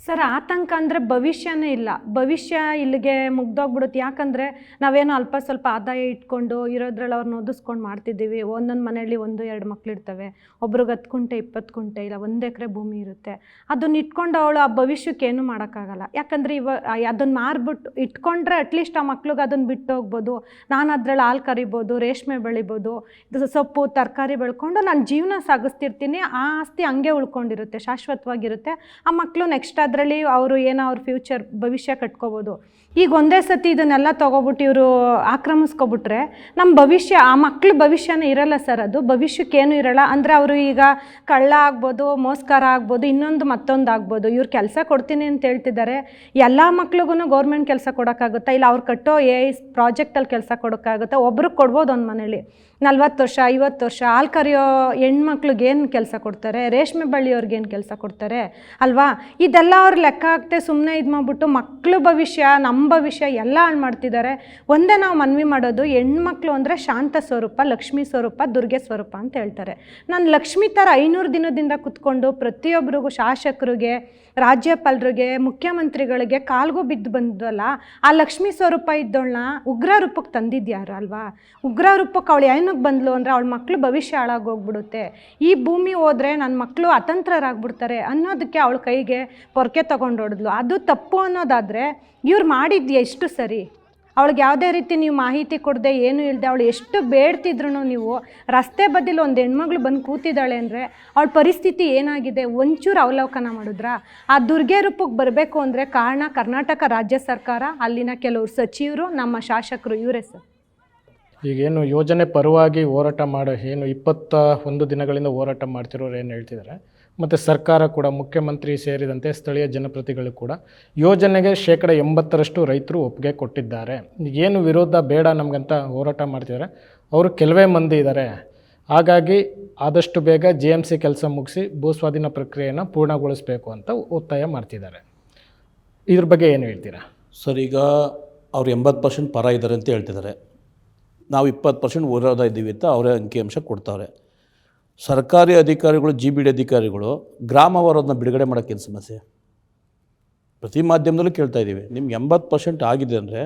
ಸರ್ ಆತಂಕ ಅಂದರೆ ಭವಿಷ್ಯನೇ ಇಲ್ಲ. ಭವಿಷ್ಯ ಇಲ್ಲಿಗೆ ಮುಗ್ದೋಗ್ಬಿಡುತ್ತೆ. ಯಾಕಂದರೆ ನಾವೇನೋ ಅಲ್ಪ ಸ್ವಲ್ಪ ಆದಾಯ ಇಟ್ಕೊಂಡು ಇರೋದ್ರಲ್ಲಿ ಅವ್ರನ್ನ ಓದಿಸ್ಕೊಂಡು ಮಾಡ್ತಿದ್ದೀವಿ. ಒಂದೊಂದು ಮನೆಯಲ್ಲಿ 1-2 ಮಕ್ಕಳಿರ್ತವೆ. ಒಬ್ರಿಗೆ 10 ಕುಂಟೆ 20 ಕುಂಟೆ ಇಲ್ಲ 1 ಎಕರೆ ಭೂಮಿ ಇರುತ್ತೆ. ಅದನ್ನ ಇಟ್ಕೊಂಡು ಅವಳು ಆ ಭವಿಷ್ಯಕ್ಕೆ ಏನೂ ಮಾಡೋಕ್ಕಾಗಲ್ಲ. ಯಾಕಂದರೆ ಅದನ್ನು ಮಾರ್ಬಿಟ್ಟು ಇಟ್ಕೊಂಡ್ರೆ ಅಟ್ಲೀಸ್ಟ್ ಆ ಮಕ್ಳಿಗೆ ಅದನ್ನು ಬಿಟ್ಟು ಹೋಗ್ಬೋದು. ನಾನು ಅದ್ರಲ್ಲಿ ಹಾಲು ಕರಿಬೋದು, ರೇಷ್ಮೆ ಬೆಳಿಬೋದು, ಸೊಪ್ಪು ತರಕಾರಿ ಬೆಳ್ಕೊಂಡು ನಾನು ಜೀವನ ಸಾಗಿಸ್ತಿರ್ತೀನಿ. ಆ ಆಸ್ತಿ ಹಂಗೆ ಉಳ್ಕೊಂಡಿರುತ್ತೆ, ಶಾಶ್ವತವಾಗಿರುತ್ತೆ. ಆ ಮಕ್ಕಳು ನೆಕ್ಸ್ಟ್ ಅದರಲ್ಲಿ ಅವರು ಏನೋ ಅವ್ರ ಫ್ಯೂಚರ್ ಭವಿಷ್ಯ ಕಟ್ಕೋಬೋದು. ಈಗ ಒಂದೇ ಸತಿ ಇದನ್ನೆಲ್ಲ ತೊಗೊಬಿಟ್ಟು ಇವರು ಆಕ್ರಮಿಸ್ಕೊಬಿಟ್ರೆ ನಮ್ಮ ಭವಿಷ್ಯ, ಆ ಮಕ್ಳ ಭವಿಷ್ಯನೇ ಇರಲ್ಲ ಸರ್. ಅದು ಭವಿಷ್ಯಕ್ಕೇನು ಇರಲ್ಲ. ಅಂದರೆ ಅವರು ಈಗ ಕಳ್ಳ ಆಗ್ಬೋದು, ಮೋಸ್ಕಾರ ಆಗ್ಬೋದು, ಇನ್ನೊಂದು ಮತ್ತೊಂದು ಆಗ್ಬೋದು. ಇವ್ರು ಕೆಲಸ ಕೊಡ್ತೀನಿ ಅಂತ ಹೇಳ್ತಿದ್ದಾರೆ. ಎಲ್ಲ ಮಕ್ಳಿಗೂ ಗೌರ್ಮೆಂಟ್ ಕೆಲಸ ಕೊಡೋಕ್ಕಾಗುತ್ತಾ? ಇಲ್ಲ ಅವ್ರು ಕಟ್ಟೋ ಪ್ರಾಜೆಕ್ಟಲ್ಲಿ ಕೆಲಸ ಕೊಡೋಕ್ಕಾಗುತ್ತಾ? ಒಬ್ರಿಗೆ ಕೊಡ್ಬೋದು ಒಂದು ಮನೇಲಿ 40 ವರ್ಷ 50 ವರ್ಷ. ಹಾಲು ಕರಿಯೋ ಹೆಣ್ಮಕ್ಳಿಗೆ ಏನು ಕೆಲಸ ಕೊಡ್ತಾರೆ? ರೇಷ್ಮೆ ಬಳ್ಳಿಯವ್ರಿಗೇನು ಕೆಲಸ ಕೊಡ್ತಾರೆ ಅಲ್ವಾ? ಇದೆಲ್ಲ ಅವ್ರು ಲೆಕ್ಕ ಹಾಕ್ತೆ ಸುಮ್ಮನೆ ಇದು ಮಾಡಿಬಿಟ್ಟು ಮಕ್ಕಳ ಭವಿಷ್ಯ, ನಮ್ಮ ಭವಿಷ್ಯ ಎಲ್ಲ ಹಾಳು ಮಾಡ್ತಿದ್ದಾರೆ. ಒಂದೇ ನಾವು ಮನವಿ ಮಾಡೋದು, ಹೆಣ್ಮಕ್ಳು ಅಂದರೆ ಶಾಂತ ಸ್ವರೂಪ, ಲಕ್ಷ್ಮೀ ಸ್ವರೂಪ, ದುರ್ಗೆ ಸ್ವರೂಪ ಅಂತ ಹೇಳ್ತಾರೆ. ನಾನು ಲಕ್ಷ್ಮಿ ಥರ 500 ದಿನದಿಂದ ಕುತ್ಕೊಂಡು ಪ್ರತಿಯೊಬ್ಬರಿಗೂ, ಶಾಸಕರಿಗೆ, ರಾಜ್ಯಪಾಲರಿಗೆ, ಮುಖ್ಯಮಂತ್ರಿಗಳಿಗೆ ಕಾಲ್ಗೂ ಬಿದ್ದು ಬಂದಲ್ಲ, ಆ ಲಕ್ಷ್ಮೀ ಸ್ವರೂಪ ಇದ್ದವಳನ್ನ ಉಗ್ರ ರೂಪಕ್ಕೆ ತಂದಿದ್ಯಾರು ಅಲ್ವಾ? ಉಗ್ರ ರೂಪಕ್ಕೆ ಅವಳು ಏನಕ್ಕೆ ಬಂದ್ಲು ಅಂದರೆ ಅವಳ ಮಕ್ಕಳು ಭವಿಷ್ಯ ಹಾಳಾಗೋಗ್ಬಿಡುತ್ತೆ. ಈ ಭೂಮಿ ಹೋದರೆ ನನ್ನ ಮಕ್ಕಳು ಅತಂತ್ರರಾಗ್ಬಿಡ್ತಾರೆ ಅನ್ನೋದಕ್ಕೆ ಅವಳ ಕೈಗೆ ಪೊರಕೆ ತೊಗೊಂಡು ಹೊಡೆದ್ಲು. ಅದು ತಪ್ಪು ಅನ್ನೋದಾದರೆ ಇವ್ರು ಮಾಡಿದ್ದು ಎಷ್ಟು ಸರಿ? ಅವಳಿಗೆ ಯಾವುದೇ ರೀತಿ ನೀವು ಮಾಹಿತಿ ಕೊಡದೆ, ಏನೂ ಇಲ್ಲದೆ, ಅವಳು ಎಷ್ಟು ಬೇಡ್ತಿದ್ರು ನೀವು ರಸ್ತೆ ಬದಿಲಿ ಒಂದು ಹೆಣ್ಮಗಳು ಬಂದು ಕೂತಿದ್ದಾಳೆ ಅಂದರೆ ಅವಳ ಪರಿಸ್ಥಿತಿ ಏನಾಗಿದೆ ಒಂಚೂರು ಅವಲೋಕನ ಮಾಡಿದ್ರಾ? ಆ ದುರ್ಗೆ ರೂಪಕ್ಕೆ ಬರಬೇಕು ಅಂದರೆ ಕಾರಣ ಕರ್ನಾಟಕ ರಾಜ್ಯ ಸರ್ಕಾರ, ಅಲ್ಲಿನ ಕೆಲವರು ಸಚಿವರು, ನಮ್ಮ ಶಾಸಕರು, ಇವರೇ ಸರ್. ಈಗೇನು ಯೋಜನೆ ಪರವಾಗಿ ಹೋರಾಟ ಮಾಡೋ ಏನು 21 ದಿನಗಳಿಂದ ಹೋರಾಟ ಮಾಡ್ತಿರೋರು ಏನು ಹೇಳ್ತಿದ್ದಾರೆ, ಮತ್ತು ಸರ್ಕಾರ ಕೂಡ, ಮುಖ್ಯಮಂತ್ರಿ ಸೇರಿದಂತೆ ಸ್ಥಳೀಯ ಜನಪ್ರತಿನಿಧಿಗಳು ಕೂಡ ಯೋಜನೆಗೆ 80% ರೈತರು ಒಪ್ಪಿಗೆ ಕೊಟ್ಟಿದ್ದಾರೆ. ಏನು ವಿರೋಧ ಬೇಡ ನಮಗಂತ ಹೋರಾಟ ಮಾಡ್ತಿದ್ದಾರೆ. ಅವರು ಕೆಲವೇ ಮಂದಿ ಇದ್ದಾರೆ. ಹಾಗಾಗಿ ಆದಷ್ಟು ಬೇಗ JMC ಕೆಲಸ ಮುಗಿಸಿ ಭೂಸ್ವಾಧೀನ ಪ್ರಕ್ರಿಯೆಯನ್ನು ಪೂರ್ಣಗೊಳಿಸಬೇಕು ಅಂತ ಒತ್ತಾಯ ಮಾಡ್ತಿದ್ದಾರೆ. ಇದ್ರ ಬಗ್ಗೆ ಏನು ಹೇಳ್ತೀರಾ ಸರ್? ಈಗ ಅವ್ರು 80% ಪರ ಇದ್ದಾರೆ ಅಂತ ಹೇಳ್ತಿದ್ದಾರೆ. ನಾವು 20% ವಿರೋಧ ಇದ್ದೀವಿ ಅಂತ ಅವರೇ ಅಂಕಿಅಂಶ ಕೊಡ್ತಾವ್ರೆ. ಸರ್ಕಾರಿ ಅಧಿಕಾರಿಗಳು, GBD ಅಧಿಕಾರಿಗಳು ಗ್ರಾಮವಾರದನ್ನ ಬಿಡುಗಡೆ ಮಾಡೋಕ್ಕೇನು ಸಮಸ್ಯೆ? ಪ್ರತಿ ಮಾಧ್ಯಮದಲ್ಲೂ ಕೇಳ್ತಾ ಇದ್ದೀವಿ. ನಿಮ್ಗೆ 80% ಆಗಿದೆ ಅಂದರೆ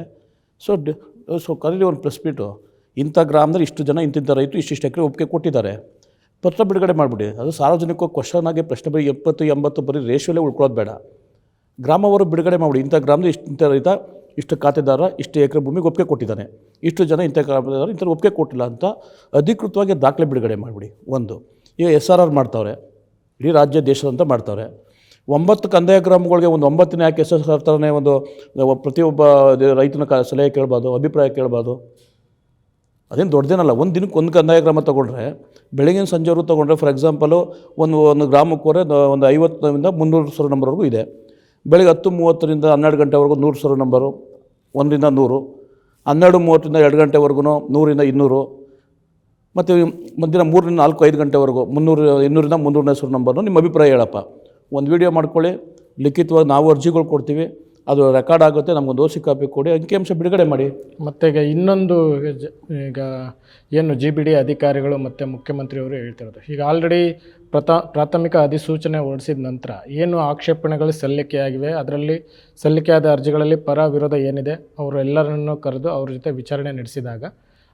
ಸೊ ಕರೀಲಿ ಒಂದು ಪ್ರೆಸ್ ಮೀಟು, ಇಂಥ ಗ್ರಾಮದಲ್ಲಿ ಇಷ್ಟು ಜನ, ಇಂತಿಂಥ ರೈತರು ಇಷ್ಟಿಷ್ಟು ಎಕರೆ ಒಪ್ಪಿಗೆ ಕೊಟ್ಟಿದ್ದಾರೆ, ಪತ್ರ ಬಿಡುಗಡೆ ಮಾಡಿಬಿಡಿ. ಅದು ಸಾರ್ವಜನಿಕ ಕ್ವಶನ್ ಆಗಿ ಪ್ರಶ್ನೆ ಬರೀ 70-80 ಬರೀ ರೇಷಿಯೋಲ್ಲೇ ಉಳ್ಕೊಳ್ಳೋದು ಬೇಡ. ಗ್ರಾಮವಾರು ಬಿಡುಗಡೆ ಮಾಡಿಬಿಡಿ. ಇಂಥ ಗ್ರಾಮದಲ್ಲಿ ಇಂಥ ರೈತ, ಇಷ್ಟು ಖಾತೆದಾರ, ಇಷ್ಟು ಎಕರೆ ಭೂಮಿಗೆ ಒಪ್ಪಿಗೆ ಕೊಟ್ಟಿದ್ದಾನೆ, ಇಷ್ಟು ಜನ ಇಂಥ ಖಾತೆದಾರ ಇಂಥ ಒಪ್ಪಿಗೆ ಕೊಟ್ಟಿಲ್ಲ ಅಂತ ಅಧಿಕೃತವಾಗಿ ದಾಖಲೆ ಬಿಡುಗಡೆ ಮಾಡಿಬಿಡಿ. ಒಂದು ಈಗ SRR ಮಾಡ್ತಾವ್ರೆ, ಇಡೀ ರಾಜ್ಯ ದೇಶದಂತ ಮಾಡ್ತಾವ್ರೆ. 9 ಕಂದಾಯ ಗ್ರಾಮಗಳಿಗೆ ಒಂದು 9ನೇ ಯಾಕೆ SRR ಥರನೇ ಒಂದು ಪ್ರತಿಯೊಬ್ಬ ರೈತನ ಸಲಹೆ ಕೇಳ್ಬೋದು, ಅಭಿಪ್ರಾಯ ಕೇಳ್ಬೋದು. ಅದೇನು ದೊಡ್ಡದೇನಲ್ಲ. ಒಂದು ದಿನಕ್ಕೆ ಒಂದು ಕಂದಾಯ ಗ್ರಾಮ ತೊಗೊಂಡ್ರೆ, ಬೆಳಗಿನ ಸಂಜೆವರು ತೊಗೊಂಡ್ರೆ, ಫಾರ್ ಎಕ್ಸಾಂಪಲು ಒಂದು ಗ್ರಾಮಕ್ಕೆ ಹೋದರೆ ಒಂದು 50ರಿಂದ 300 ಸರ್ವೆ ನಂಬರ್ವರೆಗೂ ಇದೆ. ಬೆಳಗ್ಗೆ 10:30ರಿಂದ 12 ಗಂಟೆವರೆಗೂ 100 ಸರ್ವೆ ನಂಬರು, 1ರಿಂದ 100, 12:30ರಿಂದ 2 ಗಂಟೆವರೆಗೂ 100ರಿಂದ 200, ಮತ್ತು ಮಧ್ಯಾಹ್ನ 3ರಿಂದ 4, 5 ಗಂಟೆವರೆಗೂ 200ರಿಂದ 300 ಸರ್ವೆ ನಂಬರ್ನು ನಿಮ್ಮ ಅಭಿಪ್ರಾಯ ಹೇಳಪ್ಪ. ಒಂದು ವಿಡಿಯೋ ಮಾಡ್ಕೊಳ್ಳಿ, ಲಿಖಿತವಾಗಿ ನಾವು ಅರ್ಜಿಗಳು ಕೊಡ್ತೀವಿ, ಅದು ರೆಕಾರ್ಡ್ ಆಗುತ್ತೆ, ನಮಗೊಂದು ಓಸಿ ಕಾಪಿ ಕೊಡಿ, ಅಂಕಿಅಂಶ ಬಿಡುಗಡೆ ಮಾಡಿ. ಮತ್ತು ಈಗ ಇನ್ನೊಂದು, ಈಗ ಏನು GBD ಅಧಿಕಾರಿಗಳು ಮತ್ತು ಮುಖ್ಯಮಂತ್ರಿಯವರು ಹೇಳ್ತಿರೋದು, ಈಗ ಆಲ್ರೆಡಿ ಪ್ರಾಥಮಿಕ ಅಧಿಸೂಚನೆ ಹೊರಡಿಸಿದ ನಂತರ ಏನು ಆಕ್ಷೇಪಣೆಗಳು ಸಲ್ಲಿಕೆಯಾಗಿವೆ, ಅದರಲ್ಲಿ ಸಲ್ಲಿಕೆಯಾದ ಅರ್ಜಿಗಳಲ್ಲಿ ಪರ ವಿರೋಧ ಏನಿದೆ ಅವರೆಲ್ಲರನ್ನು ಕರೆದು ಅವ್ರ ಜೊತೆ ವಿಚಾರಣೆ ನಡೆಸಿದಾಗ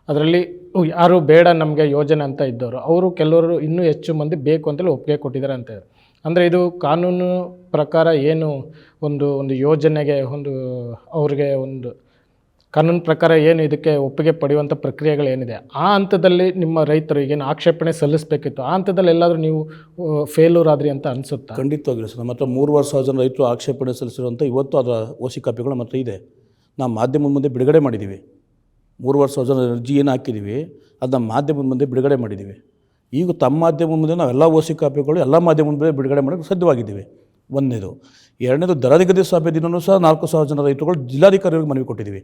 ಅದರಲ್ಲಿ ಯಾರು ಬೇಡ ನಮಗೆ ಯೋಜನೆ ಅಂತ ಇದ್ದವರು, ಅವರು ಕೆಲವರು ಇನ್ನೂ ಹೆಚ್ಚು ಮಂದಿ ಬೇಕು ಅಂತೇಳಿ ಒಪ್ಪಿಗೆ ಕೊಟ್ಟಿದ್ದಾರೆ ಅಂತ ಹೇಳಿದ್ರು. ಅಂದರೆ ಇದು ಕಾನೂನು ಪ್ರಕಾರ ಏನು ಒಂದು ಯೋಜನೆಗೆ ಅವ್ರಿಗೆ ಒಂದು ಕಾನೂನು ಪ್ರಕಾರ ಏನು ಇದಕ್ಕೆ ಒಪ್ಪಿಗೆ ಪಡೆಯುವಂಥ ಪ್ರಕ್ರಿಯೆಗಳೇನಿದೆ, ಆ ಹಂತದಲ್ಲಿ ನಿಮ್ಮ ರೈತರು ಈಗೇನು ಆಕ್ಷೇಪಣೆ ಸಲ್ಲಿಸಬೇಕಿತ್ತು, ಆ ಹಂತದಲ್ಲಿ ಎಲ್ಲಾದರೂ ನೀವು ಫೇಲ್ಯೂರ್ ಆದ್ರಿ ಅಂತ ಅನಿಸುತ್ತಾ? ಖಂಡಿತವಾಗಿಲ್ಲ ಸರ್. ನಮ್ಮ ಹತ್ರ 3,000 ಜನ ರೈತರು ಆಕ್ಷೇಪಣೆ ಸಲ್ಲಿಸಿರುವಂಥ ಇವತ್ತು ಅದರ ಓಸಿ ಕಾಪಿಗಳು ನಮ್ಮ ಹತ್ರ ಇದೆ. ನಾವು ಮಾಧ್ಯಮದ ಮುಂದೆ ಬಿಡುಗಡೆ ಮಾಡಿದ್ದೀವಿ. 3,000 ಜನ ಅರ್ಜಿ ಏನು ಹಾಕಿದ್ದೀವಿ ಅದನ್ನ ಮಾಧ್ಯಮದ ಮುಂದೆ ಬಿಡುಗಡೆ ಮಾಡಿದ್ದೀವಿ. ಈಗ ತಮ್ಮ ಮಾಧ್ಯಮದ ಮುಂದೆ ನಾವೆಲ್ಲ ಓಸಿ ಕಾಪಿಗಳು ಎಲ್ಲ ಮಾಧ್ಯಮದ ಮುಂದೆ ಬಿಡುಗಡೆ ಮಾಡೋಕ್ಕೆ ಸಾಧ್ಯವಾಗಿದ್ದೀವಿ. ಒಂದನೇದು. ಎರಡನೇದು, ದರ ನಿಗದಿ ಸಭೆ ದಿನವೂ ಸಹ 4,000 ಜನ ರೈತರುಗಳು ಜಿಲ್ಲಾಧಿಕಾರಿಗಳಿಗೆ ಮನವಿ ಕೊಟ್ಟಿದ್ದೀವಿ.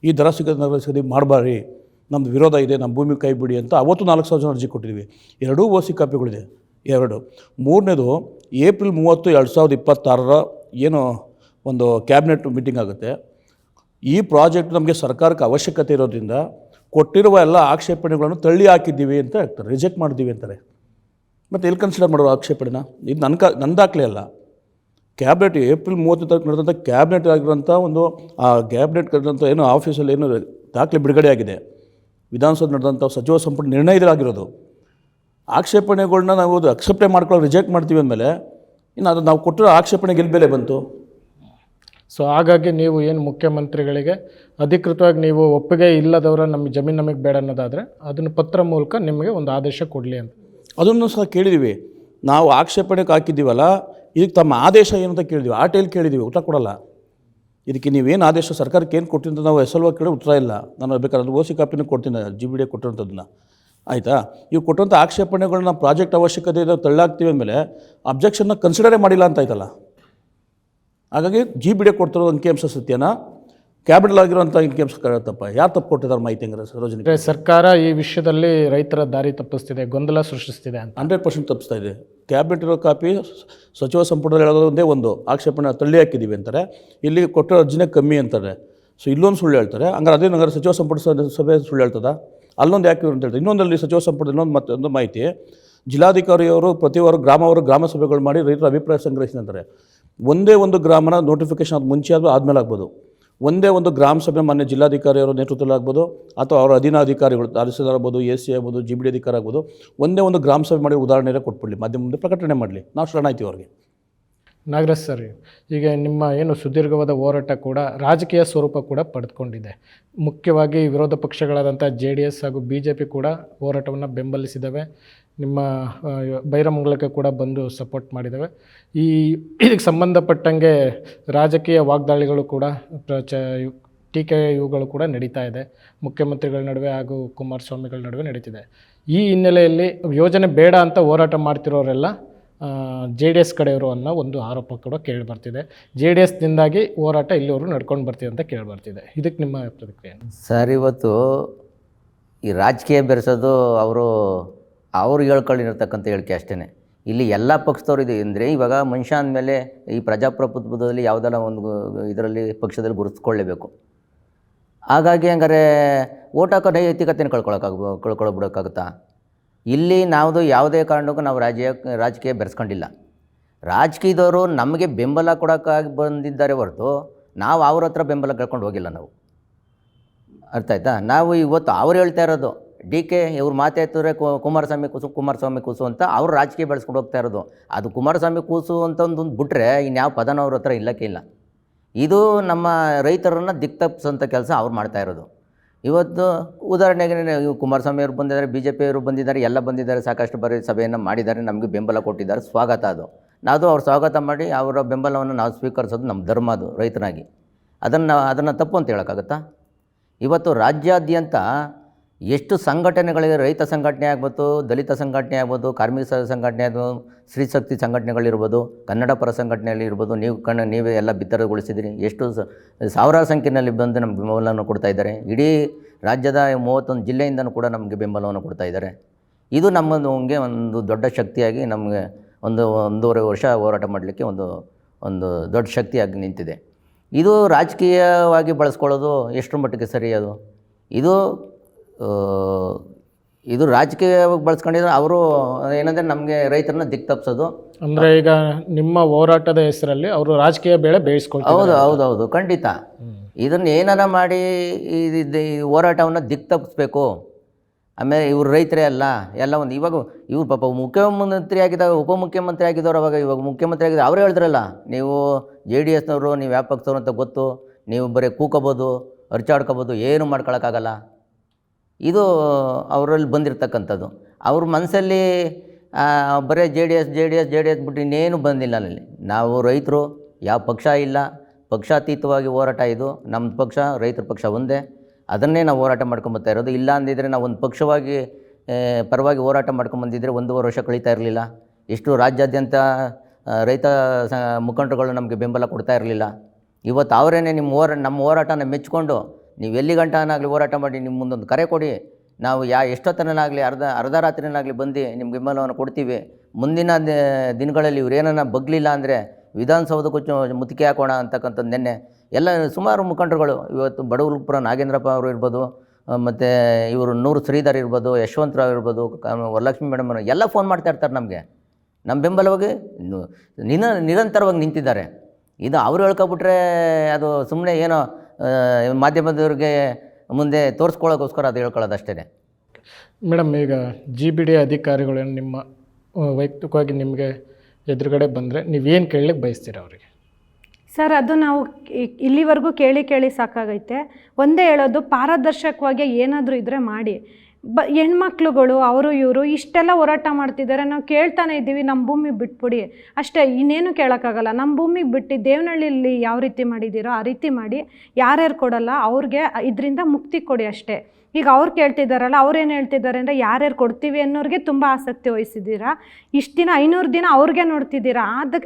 ಈ ದರ ನಿಗದಿ ಮಾಡಬಾರಿ, ನಮ್ಮದು ವಿರೋಧ ಇದೆ, ನಮ್ಮ ಭೂಮಿ ಕೈ ಬಿಡಿ ಅಂತ ಅವತ್ತು 4,000 ಜನ ಅರ್ಜಿ ಕೊಟ್ಟಿದ್ದೀವಿ. ಎರಡೂ ಓಸಿ ಕಾಪಿಗಳಿದೆ. 2. ಮೂರನೇದು, ಏಪ್ರಿಲ್ 30, 2026 ಏನು ಒಂದು ಕ್ಯಾಬಿನೆಟ್ ಮೀಟಿಂಗ್ ಆಗುತ್ತೆ. ಈ ಪ್ರಾಜೆಕ್ಟ್ ನಮಗೆ ಸರ್ಕಾರಕ್ಕೆ ಅವಶ್ಯಕತೆ ಇರೋದ್ರಿಂದ ಕೊಟ್ಟಿರುವ ಎಲ್ಲ ಆಕ್ಷೇಪಣೆಗಳನ್ನು ತಳ್ಳಿ ಹಾಕಿದ್ದೀವಿ ಅಂತ ಹೇಳ್ತಾರೆ, ರಿಜೆಕ್ಟ್ ಮಾಡಿದ್ದೀವಿ ಅಂತಾರೆ. ಮತ್ತು ಎಲ್ಲಿ ಕನ್ಸಿಡರ್ ಮಾಡೋ ಆಕ್ಷೇಪಣೆನ? ಇದು ನನ್ನ ದಾಖಲೆ ಅಲ್ಲ. ಕ್ಯಾಬಿನೆಟ್ ಏಪ್ರಿಲ್ 30 ತಾರೀಕು ನಡೆದಂಥ ಕ್ಯಾಬಿನೆಟ್ ಆಗಿರೋಂಥ ಒಂದು ಆ ಕ್ಯಾಬಿನೆಟ್ ನಡೆದಂಥ ಏನು ಆಫೀಸಲ್ಲಿ ಏನು ದಾಖಲೆ ಬಿಡುಗಡೆ ಆಗಿದೆ, ವಿಧಾನಸೌಧ ನಡೆದಂಥ ಸಚಿವ ಸಂಪುಟ ನಿರ್ಣಯದಲ್ಲಾಗಿರೋದು. ಆಕ್ಷೇಪಣೆಗಳ್ನ ನಾವು ಅಕ್ಸೆಪ್ಟೇ ಮಾಡ್ಕೊಳ್ಳೋ ರಿಜೆಕ್ಟ್ ಮಾಡ್ತೀವಿ ಅಂದಮೇಲೆ ಇನ್ನು ಅದು ನಾವು ಕೊಟ್ಟಿರೋ ಆಕ್ಷೇಪಣೆಗೆ ಎಲ್ಲಿ ಬೆಲೆ ಬಂತು? ಸೊ ಹಾಗಾಗಿ ನೀವು ಏನು ಮುಖ್ಯಮಂತ್ರಿಗಳಿಗೆ ಅಧಿಕೃತವಾಗಿ ನೀವು ಒಪ್ಪಿಗೆ ಇಲ್ಲದವರ ನಮ್ಮ ಜಮೀನು ನಮಗೆ ಬೇಡ ಅನ್ನೋದಾದರೆ ಅದನ್ನು ಪತ್ರ ಮೂಲಕ ನಿಮಗೆ ಒಂದು ಆದೇಶ ಕೊಡಲಿ ಅಂತ. ಅದನ್ನು ಸಹ ಕೇಳಿದ್ದೀವಿ. ನಾವು ಆಕ್ಷೇಪಣೆಗೆ ಹಾಕಿದ್ದೀವಲ್ಲ, ಇದಕ್ಕೆ ತಮ್ಮ ಆದೇಶ ಏನು ಅಂತ ಕೇಳಿದ್ದೀವಿ, ಆಟೇಲಿ ಕೇಳಿದ್ದೀವಿ, ಉತ್ತರ ಕೊಡಲ್ಲ. ಇದಕ್ಕೆ ನೀವೇನು ಆದೇಶ ಸರ್ಕಾರಕ್ಕೆ ಏನು ಕೊಟ್ಟಿದ್ದು ನಾವು SLO ಕೇಳಿ ಉತ್ತರ ಇಲ್ಲ. ನಾನು ಬೇಕಾದ್ರೆ OC ಕಾಪಿನೂ ಕೊಡ್ತೀನಿ, GBD ಕೊಟ್ಟಿರೋಂಥದ್ದನ್ನ. ಆಯಿತಾ? ಇವು ಕೊಟ್ಟಂಥ ಆಕ್ಷೇಪಣೆಗಳನ್ನ ಪ್ರಾಜೆಕ್ಟ್ ಅವಶ್ಯಕತೆ ಇದೆ ತಳ್ಳಾಗ್ತೀವಿ ಅಂದಮೇಲೆ ಅಬ್ಜೆಕ್ಷನ್ನ ಕನ್ಸಿಡರೇ ಮಾಡಿಲ್ಲ ಅಂತ ಆಯ್ತಲ್ಲ. ಹಾಗಾಗಿ GBD ಕೊಡ್ತಿರೋದು ಅಂಕಿಅಂಶ ಸತ್ಯನ, ಕ್ಯಾಬಿನೆಟ್ ಆಗಿರೋಂಥ ಅಂಕಿಅಂಶ ತಪ್ಪ. ಯಾರು ತಪ್ಪು ಕೊಟ್ಟಿದ್ದಾರೆ ಮಾಹಿತಿ ಹಂಗಾರೆ ಸರೋಜಿನಿ? ಅಂದರೆ ಸರ್ಕಾರ ಈ ವಿಷಯದಲ್ಲಿ ರೈತರ ದಾರಿ ತಪ್ಪಿಸ್ತಿದೆ, ಗೊಂದಲ ಸೃಷ್ಟಿಸ್ತಿದೆ ಅಂತ. 100% ತಪ್ಪಿಸ್ತಾ ಇದೆ. ಕ್ಯಾಬಿನೆಟ್ ಇರೋ ಕಾಪಿ ಸಚಿವ ಸಂಪುಟದಲ್ಲಿ ಹೇಳೋದು ಒಂದೇ ಒಂದು ಆಕ್ಷೇಪಣೆ ತಳ್ಳಿ ಹಾಕಿದ್ದೀವಿ ಅಂತಾರೆ, ಇಲ್ಲಿ ಕೊಟ್ಟಿರೋ ಅರ್ಜಿನೇ ಕಮ್ಮಿ ಅಂತಾರೆ. ಸೊ ಇಲ್ಲೊಂದು ಸುಳ್ಳು ಹೇಳ್ತಾರೆ. ಹಂಗಾರೆ ಅದೇ ನಂಗಾರೆ ಸಚಿವ ಸಂಪುಟ ಸಭೆ ಸುಳ್ಳು ಹೇಳ್ತದ? ಅಲ್ಲೊಂದು ಯಾಕೆ ಅಂತ ಹೇಳ್ತಾರೆ. ಇನ್ನೊಂದಲ್ಲಿ ಸಚಿವ ಸಂಪುಟದ ಇನ್ನೊಂದು ಮಾಹಿತಿ, ಜಿಲ್ಲಾಧಿಕಾರಿಯವರು ಪ್ರತಿ ವಾರ ಗ್ರಾಮ ಸಭೆಗಳು ಮಾಡಿ ರೈತರ ಅಭಿಪ್ರಾಯ ಸಂಗ್ರಹಿಸಿ ಅಂತಾರೆ. ಒಂದೇ ಒಂದು ಗ್ರಾಮನ ನೋಟಿಫಿಕೇಶನ್ ಅದು ಮುಂಚೆ ಆದಮೇಲೆ ಆಗ್ಬೋದು. ಒಂದೇ ಒಂದು ಗ್ರಾಮ ಸಭೆ ಮಾನ್ಯ ಜಿಲ್ಲಾಧಿಕಾರಿಯವರ ನೇತೃತ್ವದಲ್ಲಿ ಆಗ್ಬೋದು, ಅಥವಾ ಅವರ ಅಧೀನ ಅಧಿಕಾರಿಗಳು ತಹಸೀಲ್ದಾರ್ ಆಗ್ಬೋದು, AC ಆಗ್ಬೋದು, GBD ಅಧಿಕಾರಿ ಆಗ್ಬೋದು, ಒಂದೇ ಒಂದು ಗ್ರಾಮ ಸಭೆ ಮಾಡಿ ಉದಾಹರಣೆ ಕೊಟ್ಬಿಡಲಿ, ಮಾಧ್ಯಮ ಮುಂದೆ ಪ್ರಕಟಣೆ ಮಾಡಲಿ, ನಾವು ಶರಣಾಯ್ತೀವಿ ಅವ್ರಿಗೆ. ನಾಗರಾಜ್ ಸರ್, ಈಗ ನಿಮ್ಮ ಏನು ಸುದೀರ್ಘವಾದ ಹೋರಾಟ ಕೂಡ ರಾಜಕೀಯ ಸ್ವರೂಪ ಕೂಡ ಪಡೆದುಕೊಂಡಿದೆ. ಮುಖ್ಯವಾಗಿ ವಿರೋಧ ಪಕ್ಷಗಳಾದಂಥ JDS ಹಾಗೂ BJP ಕೂಡ ಹೋರಾಟವನ್ನು ಬೆಂಬಲಿಸಿದ್ದಾವೆ. ನಿಮ್ಮ ಬೈರಮಂಗಲಕ್ಕೆ ಕೂಡ ಬಂದು ಸಪೋರ್ಟ್ ಮಾಡಿದ್ದಾವೆ. ಇದಕ್ಕೆ ಸಂಬಂಧಪಟ್ಟಂಗೆ ರಾಜಕೀಯ ವಾಗ್ದಾಳಿಗಳು ಕೂಡ ಟೀಕೆ ಇವುಗಳು ಕೂಡ ನಡೀತಾ ಇದೆ ಮುಖ್ಯಮಂತ್ರಿಗಳ ನಡುವೆ ಹಾಗೂ ಕುಮಾರಸ್ವಾಮಿಗಳ ನಡುವೆ ನಡೀತಿದೆ. ಈ ಹಿನ್ನೆಲೆಯಲ್ಲಿ ಯೋಜನೆ ಬೇಡ ಅಂತ ಹೋರಾಟ ಮಾಡ್ತಿರೋರೆಲ್ಲ JDS ಕಡೆಯವರು ಅನ್ನೋ ಒಂದು ಆರೋಪ ಕೂಡ ಕೇಳಿಬರ್ತಿದೆ. JDSದಿಂದಾಗಿ ಹೋರಾಟ ಇಲ್ಲಿವರೆಗೂ ನಡ್ಕೊಂಡು ಬರ್ತಿದೆ ಅಂತ ಕೇಳಿಬರ್ತಿದೆ. ಇದಕ್ಕೆ ನಿಮ್ಮ ಪ್ರತಿಕ್ರಿಯೆ? ಸರ್, ಇವತ್ತು ಈ ರಾಜಕೀಯ ಬೆರೆಸೋದು ಅವರು ಹೇಳ್ಕೊಂಡಿರ್ತಕ್ಕಂಥ ಹೇಳಿಕೆ ಅಷ್ಟೇ. ಇಲ್ಲಿ ಎಲ್ಲ ಪಕ್ಷದವ್ರು ಇದೆ ಅಂದರೆ, ಇವಾಗ ಮನುಷ್ಯ ಅಂದಮೇಲೆ ಈ ಪ್ರಜಾಪ್ರಭುತ್ವದಲ್ಲಿ ಯಾವುದೆಲ್ಲ ಒಂದು ಇದರಲ್ಲಿ ಪಕ್ಷದಲ್ಲಿ ಗುರುತಿಸ್ಕೊಳ್ಳೇಬೇಕು. ಹಾಗಾಗಿ ಹಂಗಾರೆ ಓಟ್ ಹಾಕೋ ನೈತಿಕತೆಯನ್ನು ಕಳ್ಕೊಳ್ಬಿಡೋಕ್ಕಾಗುತ್ತಾ? ಇಲ್ಲಿ ನಾವು ಯಾವುದೇ ಕಾರಣಕ್ಕೂ ನಾವು ರಾಜಕೀಯ ಬೆರೆಸ್ಕೊಂಡಿಲ್ಲ. ರಾಜಕೀಯದವರು ನಮಗೆ ಬೆಂಬಲ ಕೊಡೋಕ್ಕಾಗಿ ಬಂದಿದ್ದಾರೆ ಹೊರತು ನಾವು ಅವ್ರ ಹತ್ರ ಬೆಂಬಲ ಕೇಳ್ಕೊಂಡು ಹೋಗಿಲ್ಲ. ನಾವು ಅರ್ಥ ಆಯ್ತಾ? ನಾವು ಇವತ್ತು ಅವ್ರು ಹೇಳ್ತಾ ಇರೋದು DK ಇವ್ರು ಮಾತಾಡ್ತಾರೆ ಕುಮಾರಸ್ವಾಮಿ ಕೂಸು ಅಂತ ಅವ್ರು ರಾಜಕೀಯ ಬೆಳೆಸ್ಕೊಂಡು ಹೋಗ್ತಾ ಇರೋದು. ಅದು ಕುಮಾರಸ್ವಾಮಿ ಕೂಸು ಅಂತ ಒಂದು ಬಿಟ್ಟರೆ ಇನ್ಯಾವ ಪದನ ಅವ್ರ ಹತ್ರ ಇಲ್ಲಕ್ಕೆ ಇಲ್ಲ. ಇದು ನಮ್ಮ ರೈತರನ್ನು ದಿಕ್ತಪ್ಪಿಸೋಂಥ ಕೆಲಸ ಅವ್ರು ಮಾಡ್ತಾ ಇರೋದು. ಇವತ್ತು ಉದಾಹರಣೆಗೆ ಕುಮಾರಸ್ವಾಮಿ ಅವರು ಬಂದಿದ್ದಾರೆ, BJP ಅವರು ಬಂದಿದ್ದಾರೆ, ಎಲ್ಲ ಬಂದಿದ್ದಾರೆ, ಸಾಕಷ್ಟು ಬಾರಿ ಸಭೆಯನ್ನು ಮಾಡಿದ್ದಾರೆ, ನಮಗೆ ಬೆಂಬಲ ಕೊಟ್ಟಿದ್ದಾರೆ, ಸ್ವಾಗತ. ನಾವು ಅವ್ರು ಸ್ವಾಗತ ಮಾಡಿ ಅವರ ಬೆಂಬಲವನ್ನು ನಾವು ಸ್ವೀಕರಿಸೋದು ನಮ್ಮ ಧರ್ಮ. ಅದು ರೈತನಾಗಿ ಅದನ್ನು ತಪ್ಪು ಅಂತ ಹೇಳೋಕ್ಕಾಗುತ್ತಾ? ಇವತ್ತು ರಾಜ್ಯಾದ್ಯಂತ ಎಷ್ಟು ಸಂಘಟನೆಗಳಿವೆ, ರೈತ ಸಂಘಟನೆ ಆಗ್ಬೋದು, ದಲಿತ ಸಂಘಟನೆ ಆಗ್ಬೋದು, ಕಾರ್ಮಿಕ ಸಂಘಟನೆ ಆಗ್ಬೋದು, ಸ್ತ್ರೀಶಕ್ತಿ ಸಂಘಟನೆಗಳಿರ್ಬೋದು, ಕನ್ನಡ ಪರ ಸಂಘಟನೆಗಳಿರ್ಬೋದು, ನೀವೇ ಎಲ್ಲ ಬಿತ್ತರಗೊಳಿಸಿದಿರಿ. ಎಷ್ಟು ಸಾವಿರಾರು ಸಂಖ್ಯೆಯಲ್ಲಿ ಬಂದು ನಮಗೆ ಬೆಂಬಲವನ್ನು ಕೊಡ್ತಾ ಇದ್ದಾರೆ. ಇಡೀ ರಾಜ್ಯದ 31 ಜಿಲ್ಲೆಯಿಂದನೂ ಕೂಡ ನಮಗೆ ಬೆಂಬಲವನ್ನು ಕೊಡ್ತಾ ಇದ್ದಾರೆ. ಇದು ನಮಗೆ ಒಂದು ದೊಡ್ಡ ಶಕ್ತಿಯಾಗಿ ನಮಗೆ ಒಂದೂವರೆ ವರ್ಷ ಹೋರಾಟ ಮಾಡಲಿಕ್ಕೆ ಒಂದು ದೊಡ್ಡ ಶಕ್ತಿಯಾಗಿ ನಿಂತಿದೆ. ಇದು ರಾಜಕೀಯವಾಗಿ ಬಳಸ್ಕೊಳ್ಳೋದು ಎಷ್ಟರ ಮಟ್ಟಿಗೆ ಸರಿ? ಇದು ರಾಜಕೀಯವಾಗಿ ಬಳಸ್ಕೊಂಡಿದ್ರೆ ಅವರು ಏನಂದರೆ ನಮಗೆ ರೈತರನ್ನ ದಿಕ್ತಪ್ಪಿಸೋದು. ಅಂದರೆ ಈಗ ನಿಮ್ಮ ಹೋರಾಟದ ಹೆಸರಲ್ಲಿ ಅವರು ರಾಜಕೀಯ ಬೇಳೆ ಬೇಯಿಸ್ಕೊಳ್ತಾರೆ. ಹೌದು, ಖಂಡಿತ. ಇದನ್ನು ಏನಾರ ಮಾಡಿ ಈ ಹೋರಾಟವನ್ನು ದಿಕ್ತಪ್ಪಿಸ್ಬೇಕು. ಆಮೇಲೆ ಇವರು ರೈತರೇ ಅಲ್ಲ, ಎಲ್ಲ ಒಂದು ಇವಾಗ ಇವ್ರು ಪಾಪ ಮುಖ್ಯಮಂತ್ರಿ ಆಗಿದ್ದಾಗ ಉಪಮುಖ್ಯಮಂತ್ರಿ ಆಗಿದ್ದವ್ರು ಇವಾಗ ಮುಖ್ಯಮಂತ್ರಿ ಆಗಿದ್ದು ಅವರೇ ಹೇಳಿದ್ರಲ್ಲ, ನೀವು JDSನವರು, ನೀವು ಯಾವ ಪಕ್ಷದವ್ರು ಅಂತ ಗೊತ್ತು, ನೀವು ಬರೀ ಕೂಕೋಬೋದು, ಅರ್ಚಾಡ್ಕೋಬೋದು, ಏನು ಮಾಡ್ಕೊಳಕ್ಕಾಗಲ್ಲ. ಇದು ಅವರಲ್ಲಿ ಬಂದಿರತಕ್ಕಂಥದ್ದು. ಅವ್ರ ಮನಸ್ಸಲ್ಲಿ ಬರೀ JDS ಬಿಟ್ಟು ಇನ್ನೇನು ಬಂದಿಲ್ಲ. ಅಲ್ಲಿ ನಾವು ರೈತರು, ಯಾವ ಪಕ್ಷ ಇಲ್ಲ, ಪಕ್ಷಾತೀತವಾಗಿ ಹೋರಾಟ. ಇದು ನಮ್ಮ ಪಕ್ಷ, ರೈತರ ಪಕ್ಷ ಒಂದೇ. ಅದನ್ನೇ ನಾವು ಹೋರಾಟ ಮಾಡ್ಕೊಂಬರ್ತಾ ಇರೋದು. ಇಲ್ಲ ಅಂದಿದ್ರೆ ನಾವು ಒಂದು ಪಕ್ಷವಾಗಿ ಪರವಾಗಿ ಹೋರಾಟ ಮಾಡ್ಕೊಂಬಂದಿದ್ರೆ 1.5 ವರ್ಷ ಕಳೀತಾ ಇರಲಿಲ್ಲ. ಎಷ್ಟು ರಾಜ್ಯಾದ್ಯಂತ ರೈತ ಮುಖಂಡರುಗಳು ನಮಗೆ ಬೆಂಬಲ ಕೊಡ್ತಾ ಇರಲಿಲ್ಲ. ಇವತ್ತು ಅವರೇನೆ ನಮ್ಮ ಹೋರಾಟನ ಮೆಚ್ಚಿಕೊಂಡು, ನೀವು ಎಲ್ಲಿ ಗಂಟನಾಗಲಿ ಹೋರಾಟ ಮಾಡಿ, ನಿಮ್ಮ ಮುಂದೊಂದು ಕರೆ ಕೊಡಿ, ನಾವು ಎಷ್ಟೊತ್ತನಾಗಲಿ ಅರ್ಧ ರಾತ್ರಿನಾಗಲಿ ಬಂದು ನಿಮ್ಗೆ ಬೆಂಬಲವನ್ನು ಕೊಡ್ತೀವಿ. ಮುಂದಿನ ದಿನಗಳಲ್ಲಿ ಇವರೇನ ಬಗ್ಲಿಲ್ಲ ಅಂದರೆ ವಿಧಾನಸೌಧಕ್ಕೂ ಮುತ್ತಿಗೆ ಹಾಕೋಣ ಅಂತಕ್ಕಂಥದ್ದು ನಿನ್ನೆ ಎಲ್ಲ ಸುಮಾರು ಮುಖಂಡರುಗಳು, ಇವತ್ತು ಬಡವಲಪುರ ನಾಗೇಂದ್ರಪ್ಪ ಅವರು ಇರ್ಬೋದು, ಮತ್ತು ಇವರು ನೂರು ಶ್ರೀಧರ್ ಇರ್ಬೋದು, ಯಶವಂತರಾವ್ ಇರ್ಬೋದು, ವರಲಕ್ಷ್ಮಿ ಮೇಡಮ್ ಎಲ್ಲ ಫೋನ್ ಮಾಡ್ತಾ ಇರ್ತಾರೆ ನಮಗೆ. ನಮ್ಮ ಬೆಂಬಲವಾಗಿ ನಿರಂತರವಾಗಿ ನಿಂತಿದ್ದಾರೆ. ಇದು ಅವರು ಹೇಳ್ಕೊಬಿಟ್ರೆ ಅದು ಸುಮ್ಮನೆ ಏನೋ ಮಾಧ್ಯಮದವ್ರಿಗೆ ಮುಂದೆ ತೋರಿಸ್ಕೊಳ್ಳೋಕ್ಕೋಸ್ಕರ ಅದು ಹೇಳ್ಕೊಳ್ಳೋದು ಅಷ್ಟೇ. ಮೇಡಮ್, ಈಗ GBD ಅಧಿಕಾರಿಗಳು ನಿಮ್ಮ ವೈಯಕ್ತಿಕವಾಗಿ ನಿಮಗೆ ಎದುರುಗಡೆ ಬಂದರೆ ನೀವೇನು ಕೇಳಲಿಕ್ಕೆ ಬಯಸ್ತೀರ ಅವರಿಗೆ? ಸರ್, ಅದು ನಾವು ಇಲ್ಲಿವರೆಗೂ ಕೇಳಿ ಸಾಕಾಗೈತೆ. ಒಂದೇ ಹೇಳೋದು, ಪಾರದರ್ಶಕವಾಗಿ ಏನಾದರೂ ಇದ್ದರೆ ಮಾಡಿ. ಹೆಣ್ಮಕ್ಳುಗಳು ಅವರು ಇವರು ಇಷ್ಟೆಲ್ಲ ಹೋರಾಟ ಮಾಡ್ತಿದ್ದಾರೆ, ನಾವು ಕೇಳ್ತಾನೆ ಇದ್ದೀವಿ ನಮ್ಮ ಭೂಮಿ ಬಿಟ್ಬಿಡಿ ಅಷ್ಟೇ, ಇನ್ನೇನು ಕೇಳೋಕ್ಕಾಗಲ್ಲ. ನಮ್ಮ ಭೂಮಿಗೆ ಬಿಟ್ಟು ದೇವನಹಳ್ಳಿಯಲ್ಲಿ ಯಾವ ರೀತಿ ಮಾಡಿದ್ದೀರೋ ಆ ರೀತಿ ಮಾಡಿ, ಯಾರ್ಯಾರು ಕೊಡಲ್ಲ ಅವ್ರಿಗೆ ಇದರಿಂದ ಮುಕ್ತಿ ಕೊಡಿ ಅಷ್ಟೇ. ಈಗ ಅವ್ರು ಕೇಳ್ತಿದ್ದಾರಲ್ಲ, ಅವ್ರೇನು ಹೇಳ್ತಿದ್ದಾರೆ ಅಂದರೆ ಯಾರ್ಯಾರು ಕೊಡ್ತೀವಿ ಅನ್ನೋರಿಗೆ ತುಂಬ ಆಸಕ್ತಿ ವಹಿಸಿದ್ದೀರಾ. ಇಷ್ಟು ದಿನ 500 ದಿನ ಅವ್ರಿಗೆ ನೋಡ್ತಿದ್ದೀರಾ.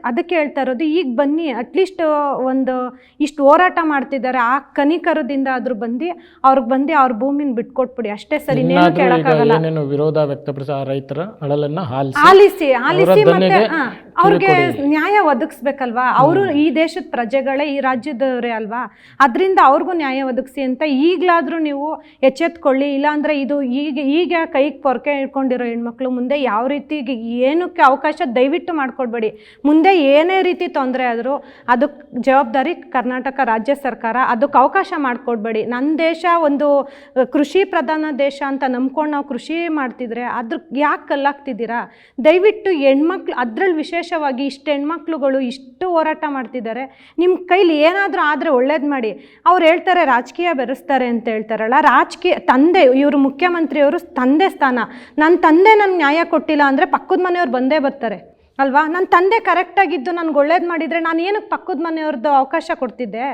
ಅದಕ್ಕೆ ಹೇಳ್ತಾ ಇರೋದು, ಈಗ ಬನ್ನಿ, ಅಟ್ಲೀಸ್ಟ್ ಒಂದು ಇಷ್ಟು ಹೋರಾಟ ಮಾಡ್ತಿದ್ದಾರೆ, ಆ ಕನಿಕರದಿಂದ ಆದರೂ ಬಂದು ಅವ್ರ ಭೂಮಿನ ಬಿಟ್ಕೊಟ್ಬಿಡಿ ಅಷ್ಟೇ ಸರ್, ಇನ್ನೇನು ಕೇಳೋಕ್ಕಾಗಲ್ಲ. ಏನೇನು ವಿರೋಧ ವ್ಯಕ್ತಪಡಿಸ ರೈತರ ಅಳಲನ್ನು ಆಲಿಸಿ ಮತ್ತೆ ಅವ್ರಿಗೆ ನ್ಯಾಯ ಒದಗಿಸ್ಬೇಕಲ್ವಾ. ಅವರು ಈ ದೇಶದ ಪ್ರಜೆಗಳೇ, ಈ ರಾಜ್ಯದವರೇ ಅಲ್ವಾ, ಅದರಿಂದ ಅವ್ರಿಗೂ ನ್ಯಾಯ ಒದಗಿಸಿ ಅಂತ ಈಗಲಾದರೂ ನೀವು ಎಚ್ಚೆತ್ಕೊಳ್ಳಿ. ಇಲ್ಲಾಂದರೆ ಇದು ಈಗ ಕೈಗೆ ಪೊರಕೆ ಇಟ್ಕೊಂಡಿರೋ ಹೆಣ್ಮಕ್ಳು ಮುಂದೆ ಯಾವ ರೀತಿ ಏನಕ್ಕೆ ಅವಕಾಶ ದಯವಿಟ್ಟು ಮಾಡಿಕೊಡ್ಬೇಡಿ. ಮುಂದೆ ಏನೇ ರೀತಿ ತೊಂದರೆ ಆದರೂ ಅದಕ್ಕೆ ಜವಾಬ್ದಾರಿ ಕರ್ನಾಟಕ ರಾಜ್ಯ ಸರ್ಕಾರ, ಅದಕ್ಕೆ ಅವಕಾಶ ಮಾಡಿಕೊಡ್ಬೇಡಿ. ನನ್ನ ದೇಶ ಒಂದು ಕೃಷಿ ಪ್ರಧಾನ ದೇಶ ಅಂತ ನಂಬ್ಕೊಂಡು ನಾವು ಕೃಷಿ ಮಾಡ್ತಿದ್ರೆ ಅದಕ್ಕೆ ಯಾಕೆ ಕಲ್ಲಾಗ್ತಿದ್ದೀರಾ? ದಯವಿಟ್ಟು ಹೆಣ್ಮಕ್ಳು, ಅದರಲ್ಲಿ ವಿಶೇಷವಾಗಿ ಇಷ್ಟು ಹೆಣ್ಮಕ್ಳುಗಳು ಇಷ್ಟು ಹೋರಾಟ ಮಾಡ್ತಿದ್ದಾರೆ, ನಿಮ್ಮ ಕೈಲಿ ಏನಾದರೂ ಆದರೆ ಒಳ್ಳೇದು ಮಾಡಿ. ಅವ್ರು ಹೇಳ್ತಾರೆ ರಾಜಕೀಯ ಬೆರೆಸ್ತಾರೆ ಅಂತ ಹೇಳ್ತಾರಲ್ಲ, ರಾಜಕೀಯ ತಂದೆ, ಇವರು ಮುಖ್ಯಮಂತ್ರಿಯವರು ತಂದೆ ಸ್ಥಾನ. ನನ್ನ ತಂದೆ ನನಗೆ ನ್ಯಾಯ ಕೊಟ್ಟಿಲ್ಲ ಅಂದರೆ ಪಕ್ಕದ ಮನೆಯವ್ರು ಬಂದೇ ಬರ್ತಾರೆ ಅಲ್ವಾ. ನನ್ನ ತಂದೆ ಕರೆಕ್ಟಾಗಿದ್ದು ನನಗೆ ಒಳ್ಳೇದು ಮಾಡಿದರೆ ನಾನು ಏನಕ್ಕೆ ಪಕ್ಕದ ಮನೆಯವ್ರದ್ದು ಅವಕಾಶ ಕೊಡ್ತಿದ್ದೆ?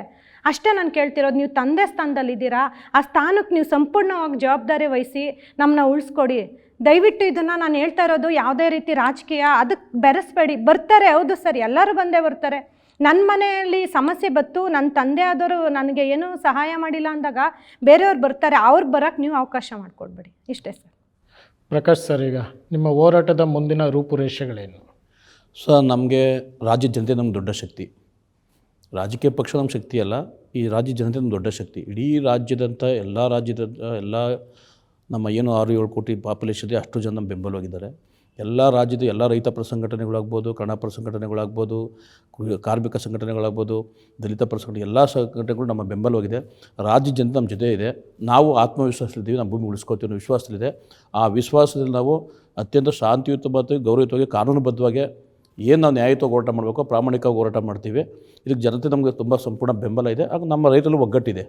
ಅಷ್ಟೇ ನಾನು ಕೇಳ್ತಿರೋದು. ನೀವು ತಂದೆ ಸ್ಥಾನದಲ್ಲಿದ್ದೀರಾ, ಆ ಸ್ಥಾನಕ್ಕೆ ನೀವು ಸಂಪೂರ್ಣವಾಗಿ ಜವಾಬ್ದಾರಿ ವಹಿಸಿ ನಮ್ಮನ್ನ ಉಳಿಸ್ಕೊಡಿ ದಯವಿಟ್ಟು. ಇದನ್ನು ನಾನು ಹೇಳ್ತಾ ಇರೋದು, ಯಾವುದೇ ರೀತಿ ರಾಜಕೀಯ ಅದಕ್ಕೆ ಬೆರೆಸ್ಬೇಡಿ. ಬರ್ತಾರೆ, ಹೌದು ಸರ್, ಎಲ್ಲರೂ ಬಂದೇ ಬರ್ತಾರೆ. ನನ್ನ ಮನೆಯಲ್ಲಿ ಸಮಸ್ಯೆ ಬತ್ತು, ನನ್ನ ತಂದೆ ಆದವರು ನನಗೆ ಏನೂ ಸಹಾಯ ಮಾಡಿಲ್ಲ ಅಂದಾಗ ಬೇರೆಯವ್ರು ಬರ್ತಾರೆ, ಅವ್ರು ಬರೋಕ್ಕೆ ನೀವು ಅವಕಾಶ ಮಾಡಿಕೊಡ್ಬೇಡಿ. ಇಷ್ಟೇ ಸರ್. ಪ್ರಕಾಶ್ ಸರ್, ಈಗ ನಿಮ್ಮ ಹೋರಾಟದ ಮುಂದಿನ ರೂಪುರೇಷೆಗಳೇನು? ಸರ್, ನಮಗೆ ರಾಜ್ಯ ಜನತೆ ನಮ್ಗೆ ದೊಡ್ಡ ಶಕ್ತಿ. ರಾಜಕೀಯ ಪಕ್ಷ ನಮ್ಮ ಶಕ್ತಿ ಅಲ್ಲ, ಈ ರಾಜ್ಯ ಜನತೆ ನಮ್ಮ ದೊಡ್ಡ ಶಕ್ತಿ. ಇಡೀ ರಾಜ್ಯದಂಥ ಎಲ್ಲ ನಮ್ಮ ಏನು 6-7 ಕೋಟಿ ಪಾಪ್ಯುಲೇಷನ್ ಇದೆ, ಅಷ್ಟು ಜನ ನಮ್ಮ ಬೆಂಬಲವಾಗಿದ್ದಾರೆ. ಎಲ್ಲ ರಾಜ್ಯದ ಎಲ್ಲ ರೈತ ಪರ ಸಂಘಟನೆಗಳಾಗ್ಬೋದು, ಕನ್ನಡಪರ ಸಂಘಟನೆಗಳಾಗ್ಬೋದು, ಕಾರ್ಮಿಕ ಸಂಘಟನೆಗಳಾಗ್ಬೋದು, ದಲಿತ ಪರ ಸಂಘಟನೆ, ಎಲ್ಲ ಸಂಘಟನೆಗಳು ನಮ್ಮ ಬೆಂಬಲವಾಗಿದೆ. ರಾಜ್ಯ ಜನತೆ ನಮ್ಮ ಜೊತೆ ಇದೆ. ನಾವು ಆತ್ಮವಿಶ್ವಾಸದಲ್ಲಿದ್ದೀವಿ, ನಮ್ಮ ಭೂಮಿ ಉಳಿಸ್ಕೋತೀವಿ ಅನ್ನೋ ವಿಶ್ವಾಸದಲ್ಲಿದೆ. ಆ ವಿಶ್ವಾಸದಲ್ಲಿ ನಾವು ಅತ್ಯಂತ ಶಾಂತಿಯುತ ಮತ್ತು ಗೌರವಯುತವಾಗಿ, ಕಾನೂನುಬದ್ಧವಾಗಿ ಏನು ನಾವು ನ್ಯಾಯಯುತವಾಗಿ ಹೋರಾಟ ಮಾಡಬೇಕು, ಪ್ರಾಮಾಣಿಕವಾಗಿ ಹೋರಾಟ ಮಾಡ್ತೀವಿ. ಇದಕ್ಕೆ ಜನತೆ ನಮಗೆ ತುಂಬ ಸಂಪೂರ್ಣ ಬೆಂಬಲ ಇದೆ. ಆಗ ನಮ್ಮ ರೈತರಲ್ಲಿ ಒಗ್ಗಟ್ಟಿದೆ.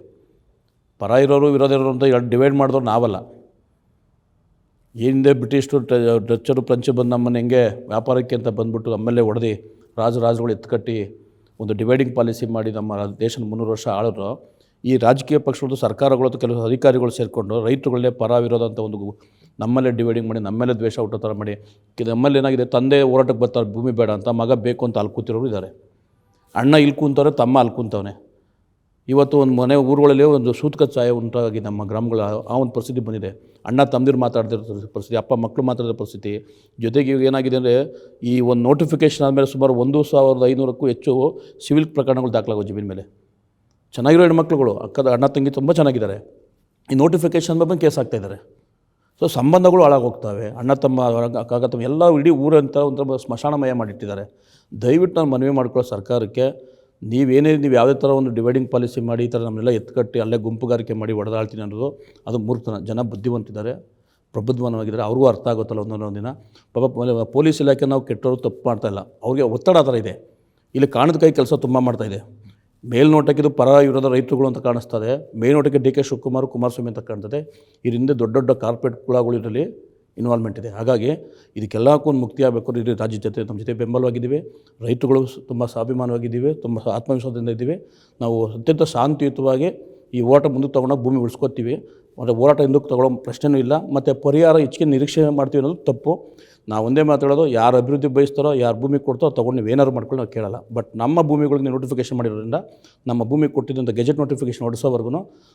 ಪರ ಇರೋರು ವಿರೋಧ ಇರೋರು ಅಂತ ಡಿವೈಡ್ ಮಾಡಿದವ್ರು ನಾವಲ್ಲ. ಏನಿದೆ ಬ್ರಿಟಿಷರು, ಡಚ್ಚರು, ಫ್ರೆಂಚು ಬಂದು ನಮ್ಮನ್ನು ಹೆಂಗೆ ವ್ಯಾಪಾರಕ್ಕೆ ಅಂತ ಬಂದುಬಿಟ್ಟು ನಮ್ಮಲ್ಲೇ ಹೊಡೆದು ರಾಜರುಗಳು ಎತ್ಕಟ್ಟಿ ಒಂದು ಡಿವೈಡಿಂಗ್ ಪಾಲಿಸಿ ಮಾಡಿ ನಮ್ಮ ದೇಶನ 300 ವರ್ಷ ಆಳಿದ್ರು. ಈ ರಾಜಕೀಯ ಪಕ್ಷಗಳು, ಸರ್ಕಾರಗಳು, ಕೆಲವು ಅಧಿಕಾರಿಗಳು ಸೇರಿಕೊಂಡು ರೈತರುಗಳೇ ಪರ ವಿರೋಧ ಅಂತ ಒಂದು ನಮ್ಮಲ್ಲೇ ಡಿವೈಡಿಂಗ್ ಮಾಡಿ, ನಮ್ಮಲ್ಲೇ ದ್ವೇಷ ಹುಟ್ಟೋ ಥರ ಮಾಡಿ, ನಮ್ಮಲ್ಲಿ ಏನಾಗಿದೆ, ತಂದೆ ಹೋರಾಟಕ್ಕೆ ಬರ್ತಾರೆ ಭೂಮಿ ಬೇಡ ಅಂತ, ಮಗ ಬೇಕು ಅಂತ ಅಲ್ಲಿ ಕೂತಿರೋರು ಇದ್ದಾರೆ. ಅಣ್ಣ ಇಲ್ಲಿ ಕೂತವ್ರೆ, ತಮ್ಮ ಅಲ್ಲಿ ಕೂತವನೆ. ಇವತ್ತು ಒಂದು ಮನೆ ಊರುಗಳಲ್ಲಿ ಒಂದು ಸೂತಕ ಛಾಯೆ ಉಂಟಾಗಿ ನಮ್ಮ ಗ್ರಾಮಗಳ ಆ ಒಂದು ಪರಿಸ್ಥಿತಿ ಬಂದಿದೆ. ಅಣ್ಣ ತಮ್ಮದಿರು ಮಾತಾಡ್ತಿರೋ ಪರಿಸ್ಥಿತಿ, ಅಪ್ಪ ಮಕ್ಕಳು ಮಾತಾಡೋ ಪರಿಸ್ಥಿತಿ. ಜೊತೆಗೆ ಈಗ ಏನಾಗಿದೆ ಅಂದರೆ, ಈ ಒಂದು ನೋಟಿಫಿಕೇಷನ್ ಆದಮೇಲೆ ಸುಮಾರು 1500ಕ್ಕೂ ಹೆಚ್ಚು ಸಿವಿಲ್ ಪ್ರಕರಣಗಳು ದಾಖಲಾಗೋ ಜಮೀನು ಮೇಲೆ. ಚೆನ್ನಾಗಿರೋ ಹೆಣ್ಮಕ್ಳುಗಳು, ಅಣ್ಣ ತಂಗಿ ತುಂಬ ಚೆನ್ನಾಗಿದ್ದಾರೆ. ಈ ನೋಟಿಫಿಕೇಷನ್ ಬಂದು ಕೇಸ್ ಆಗ್ತಾಯಿದ್ದಾರೆ. ಸೊ ಸಂಬಂಧಗಳು ಹಾಳಾಗೋಗ್ತವೆ. ಅಣ್ಣ ತಮ್ಮ, ಅಕ್ಕ ತಮ್ಮ ಎಲ್ಲ ಇಡೀ ಊರಂತ ಒಂಥರ ಸ್ಮಶಾನಮಯ ಮಾಡಿಟ್ಟಿದ್ದಾರೆ. ದಯವಿಟ್ಟು ನಾನು ಮನವಿ ಮಾಡ್ಕೊಳ್ಳೋ ಸರ್ಕಾರಕ್ಕೆ, ನೀವು ಯಾವುದೇ ಥರ ಒಂದು ಡಿವೈಡಿಂಗ್ ಪಾಲಿಸಿ ಮಾಡಿ ಈ ಥರ ನಮ್ಮನ್ನೆಲ್ಲ ಎತ್ಕಟ್ಟಿ ಅಲ್ಲೇ ಗುಂಪುಗಾರಿಕೆ ಮಾಡಿ ಹೊಡೆದಾಳ್ತೀನಿ ಅನ್ನೋದು ಅದು ಮೂರ್ತನ. ಜನ ಬುದ್ಧಿವಂತಿದ್ದಾರೆ, ಪ್ರಬುದ್ಧವಾಗಿದ್ದಾರೆ, ಅವ್ರಿಗೂ ಅರ್ಥ ಆಗುತ್ತಲ್ಲ ಒಂದೊಂದು ದಿನ. ಪಾಪ ಪೊಲೀಸ್ ಇಲಾಖೆ ನಾವು ಕೆಟ್ಟವರು ತಪ್ಪು ಮಾಡ್ತಾಯಿಲ್ಲ, ಅವ್ರಿಗೆ ಒತ್ತಡ ಆ ಥರ ಇದೆ. ಇಲ್ಲಿ ಕಾಣದ ಕೈ ಕೆಲಸ ತುಂಬ ಮಾಡ್ತಾಯಿದೆ. ಮೇಲ್ನೋಟಕ್ಕೆ ಇದು ಪರ ವಿರೋಧ ರೈತರುಗಳು ಅಂತ ಕಾಣಿಸ್ತದೆ, ಮೇಲ್ನೋಟಕ್ಕೆ DK ಶಿವಕುಮಾರ್, ಕುಮಾರಸ್ವಾಮಿ ಅಂತ ಕಾಣ್ತದೆ. ಇದರಿಂದ ದೊಡ್ಡ ದೊಡ್ಡ ಕಾರ್ಪೊರೇಟ್ ಕುಳಗಳು ಇದರಲ್ಲಿ ಇನ್ವಾಲ್ವ್ಮೆಂಟ್ ಇದೆ. ಹಾಗಾಗಿ ಇದಕ್ಕೆಲ್ಲಕ್ಕೂ ಒಂದು ಮುಕ್ತಿ ಆಗಬೇಕು. ಇಡೀ ರಾಜ್ಯ ಜೊತೆ ನಮ್ಮ ಜೊತೆ ಬೆಂಬಲವಾಗಿದ್ದೀವಿ. ರೈತರುಗಳು ತುಂಬ ಸ್ವಾಭಿಮಾನವಾಗಿದ್ದೀವಿ, ತುಂಬ ಆತ್ಮವಿಶ್ವಾಸದಿಂದ ಇದ್ದೀವಿ. ನಾವು ಅತ್ಯಂತ ಶಾಂತಿಯುತವಾಗಿ ಈ ಹೋರಾಟ ಮುಂದಕ್ಕೆ ತೊಗೊಂಡಾಗ ಭೂಮಿ ಉಳಿಸ್ಕೊತೀವಿ. ಮತ್ತು ಹೋರಾಟ ಹಿಂದಕ್ಕೆ ತೊಗೊಳ್ಳೋ ಪ್ರಶ್ನೆಯೂ ಇಲ್ಲ. ಮತ್ತು ಪರಿಹಾರ ಹೆಚ್ಚಿಗೆ ನಿರೀಕ್ಷೆ ಮಾಡ್ತೀವಿ ಅನ್ನೋದು ತಪ್ಪು. ನಾವು ಒಂದೇ ಮಾತಾಡೋದು, ಯಾರು ಅಭಿವೃದ್ಧಿ ಬಯಸ್ತಾರೋ, ಯಾರು ಭೂಮಿ ಕೊಡ್ತಾರೋ ತೊಗೊಂಡು ನೀವು ಏನಾದ್ರು ಮಾಡ್ಕೊಂಡು ನಾವು ಕೇಳಲ್ಲ. ಬಟ್ ನಮ್ಮ ಭೂಮಿಗಳಿಗೆ ನೋಟಿಫಿಕೇಷನ್ ಮಾಡಿರೋದ್ರಿಂದ, ನಮ್ಮ ಭೂಮಿ ಕೊಟ್ಟಿದ್ದಂಥ ಗೆಜೆಟ್ ನೋಟಿಫಿಕೇಷನ್ ಹೊಡಿಸೋವರೆಗೂ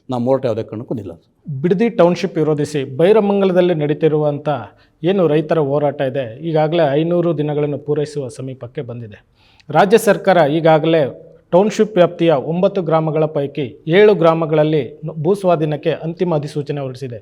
ನಾವು ಹೋರಾಟ ಯಾವುದೇ ಕಾರಣಕ್ಕೂ ನಿಲ್ಲ. ಬಿಡದಿ ಟೌನ್ಶಿಪ್ ವಿರೋಧಿಸಿ ಬೈರಮಂಗಲದಲ್ಲಿ ನಡೀತಿರುವಂಥ ಏನು ರೈತರ ಹೋರಾಟ ಇದೆ, ಈಗಾಗಲೇ 500 ದಿನಗಳನ್ನು ಪೂರೈಸುವ ಸಮೀಪಕ್ಕೆ ಬಂದಿದೆ. ರಾಜ್ಯ ಸರ್ಕಾರ ಈಗಾಗಲೇ ಟೌನ್ಶಿಪ್ ವ್ಯಾಪ್ತಿಯ 9 ಗ್ರಾಮಗಳ ಪೈಕಿ 7 ಗ್ರಾಮಗಳಲ್ಲಿ ಭೂಸ್ವಾಧೀನಕ್ಕೆ ಅಂತಿಮ ಅಧಿಸೂಚನೆ ಹೊರಡಿಸಿದೆ.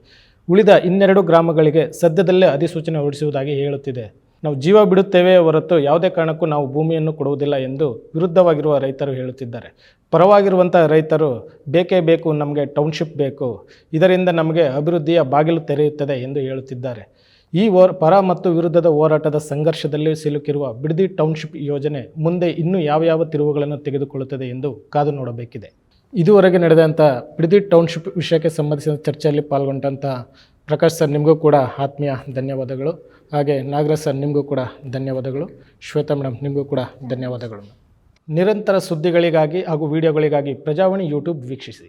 ಉಳಿದ 12 ಗ್ರಾಮಗಳಿಗೆ ಸದ್ಯದಲ್ಲೇ ಅಧಿಸೂಚನೆ ಹೊರಡಿಸುವುದಾಗಿ ಹೇಳುತ್ತಿದೆ. ನಾವು ಜೀವ ಬಿಡುತ್ತೇವೆ ಹೊರತು ಯಾವುದೇ ಕಾರಣಕ್ಕೂ ನಾವು ಭೂಮಿಯನ್ನು ಕೊಡುವುದಿಲ್ಲ ಎಂದು ವಿರುದ್ಧವಾಗಿರುವ ರೈತರು ಹೇಳುತ್ತಿದ್ದಾರೆ. ಪರವಾಗಿರುವಂಥ ರೈತರು ಬೇಕೇ ಬೇಕು, ನಮಗೆ ಟೌನ್ಶಿಪ್ ಬೇಕು, ಇದರಿಂದ ನಮಗೆ ಅಭಿವೃದ್ಧಿಯ ಬಾಗಿಲು ತೆರೆಯುತ್ತದೆ ಎಂದು ಹೇಳುತ್ತಿದ್ದಾರೆ. ಈ ಪರ ಮತ್ತು ವಿರುದ್ಧದ ಹೋರಾಟದ ಸಂಘರ್ಷದಲ್ಲಿ ಸಿಲುಕಿರುವ ಬಿಡದಿ ಟೌನ್ಶಿಪ್ ಯೋಜನೆ ಮುಂದೆ ಇನ್ನೂ ಯಾವ ತಿರುವುಗಳನ್ನು ತೆಗೆದುಕೊಳ್ಳುತ್ತದೆ ಎಂದು ಕಾದು ನೋಡಬೇಕಿದೆ. ಇದುವರೆಗೆ ನಡೆದಂಥ ಬಿಡದಿ ಟೌನ್ಶಿಪ್ ವಿಷಯಕ್ಕೆ ಸಂಬಂಧಿಸಿದ ಚರ್ಚೆಯಲ್ಲಿ ಪಾಲ್ಗೊಂಡಂಥ ಪ್ರಕಾಶ್ ಸರ್ ನಿಮಗೂ ಕೂಡ ಆತ್ಮೀಯ ಧನ್ಯವಾದಗಳು. ಹಾಗೆ ನಾಗರಾಜ್ ಸರ್ ನಿಮಗೂ ಕೂಡ ಧನ್ಯವಾದಗಳು. ಶ್ವೇತಾ ಮೇಡಮ್ ನಿಮಗೂ ಕೂಡ ಧನ್ಯವಾದಗಳು. ನಿರಂತರ ಸುದ್ದಿಗಳಿಗಾಗಿ ಹಾಗೂ ವಿಡಿಯೋಗಳಿಗಾಗಿ ಪ್ರಜಾವಾಣಿ ಯೂಟ್ಯೂಬ್ ವೀಕ್ಷಿಸಿ.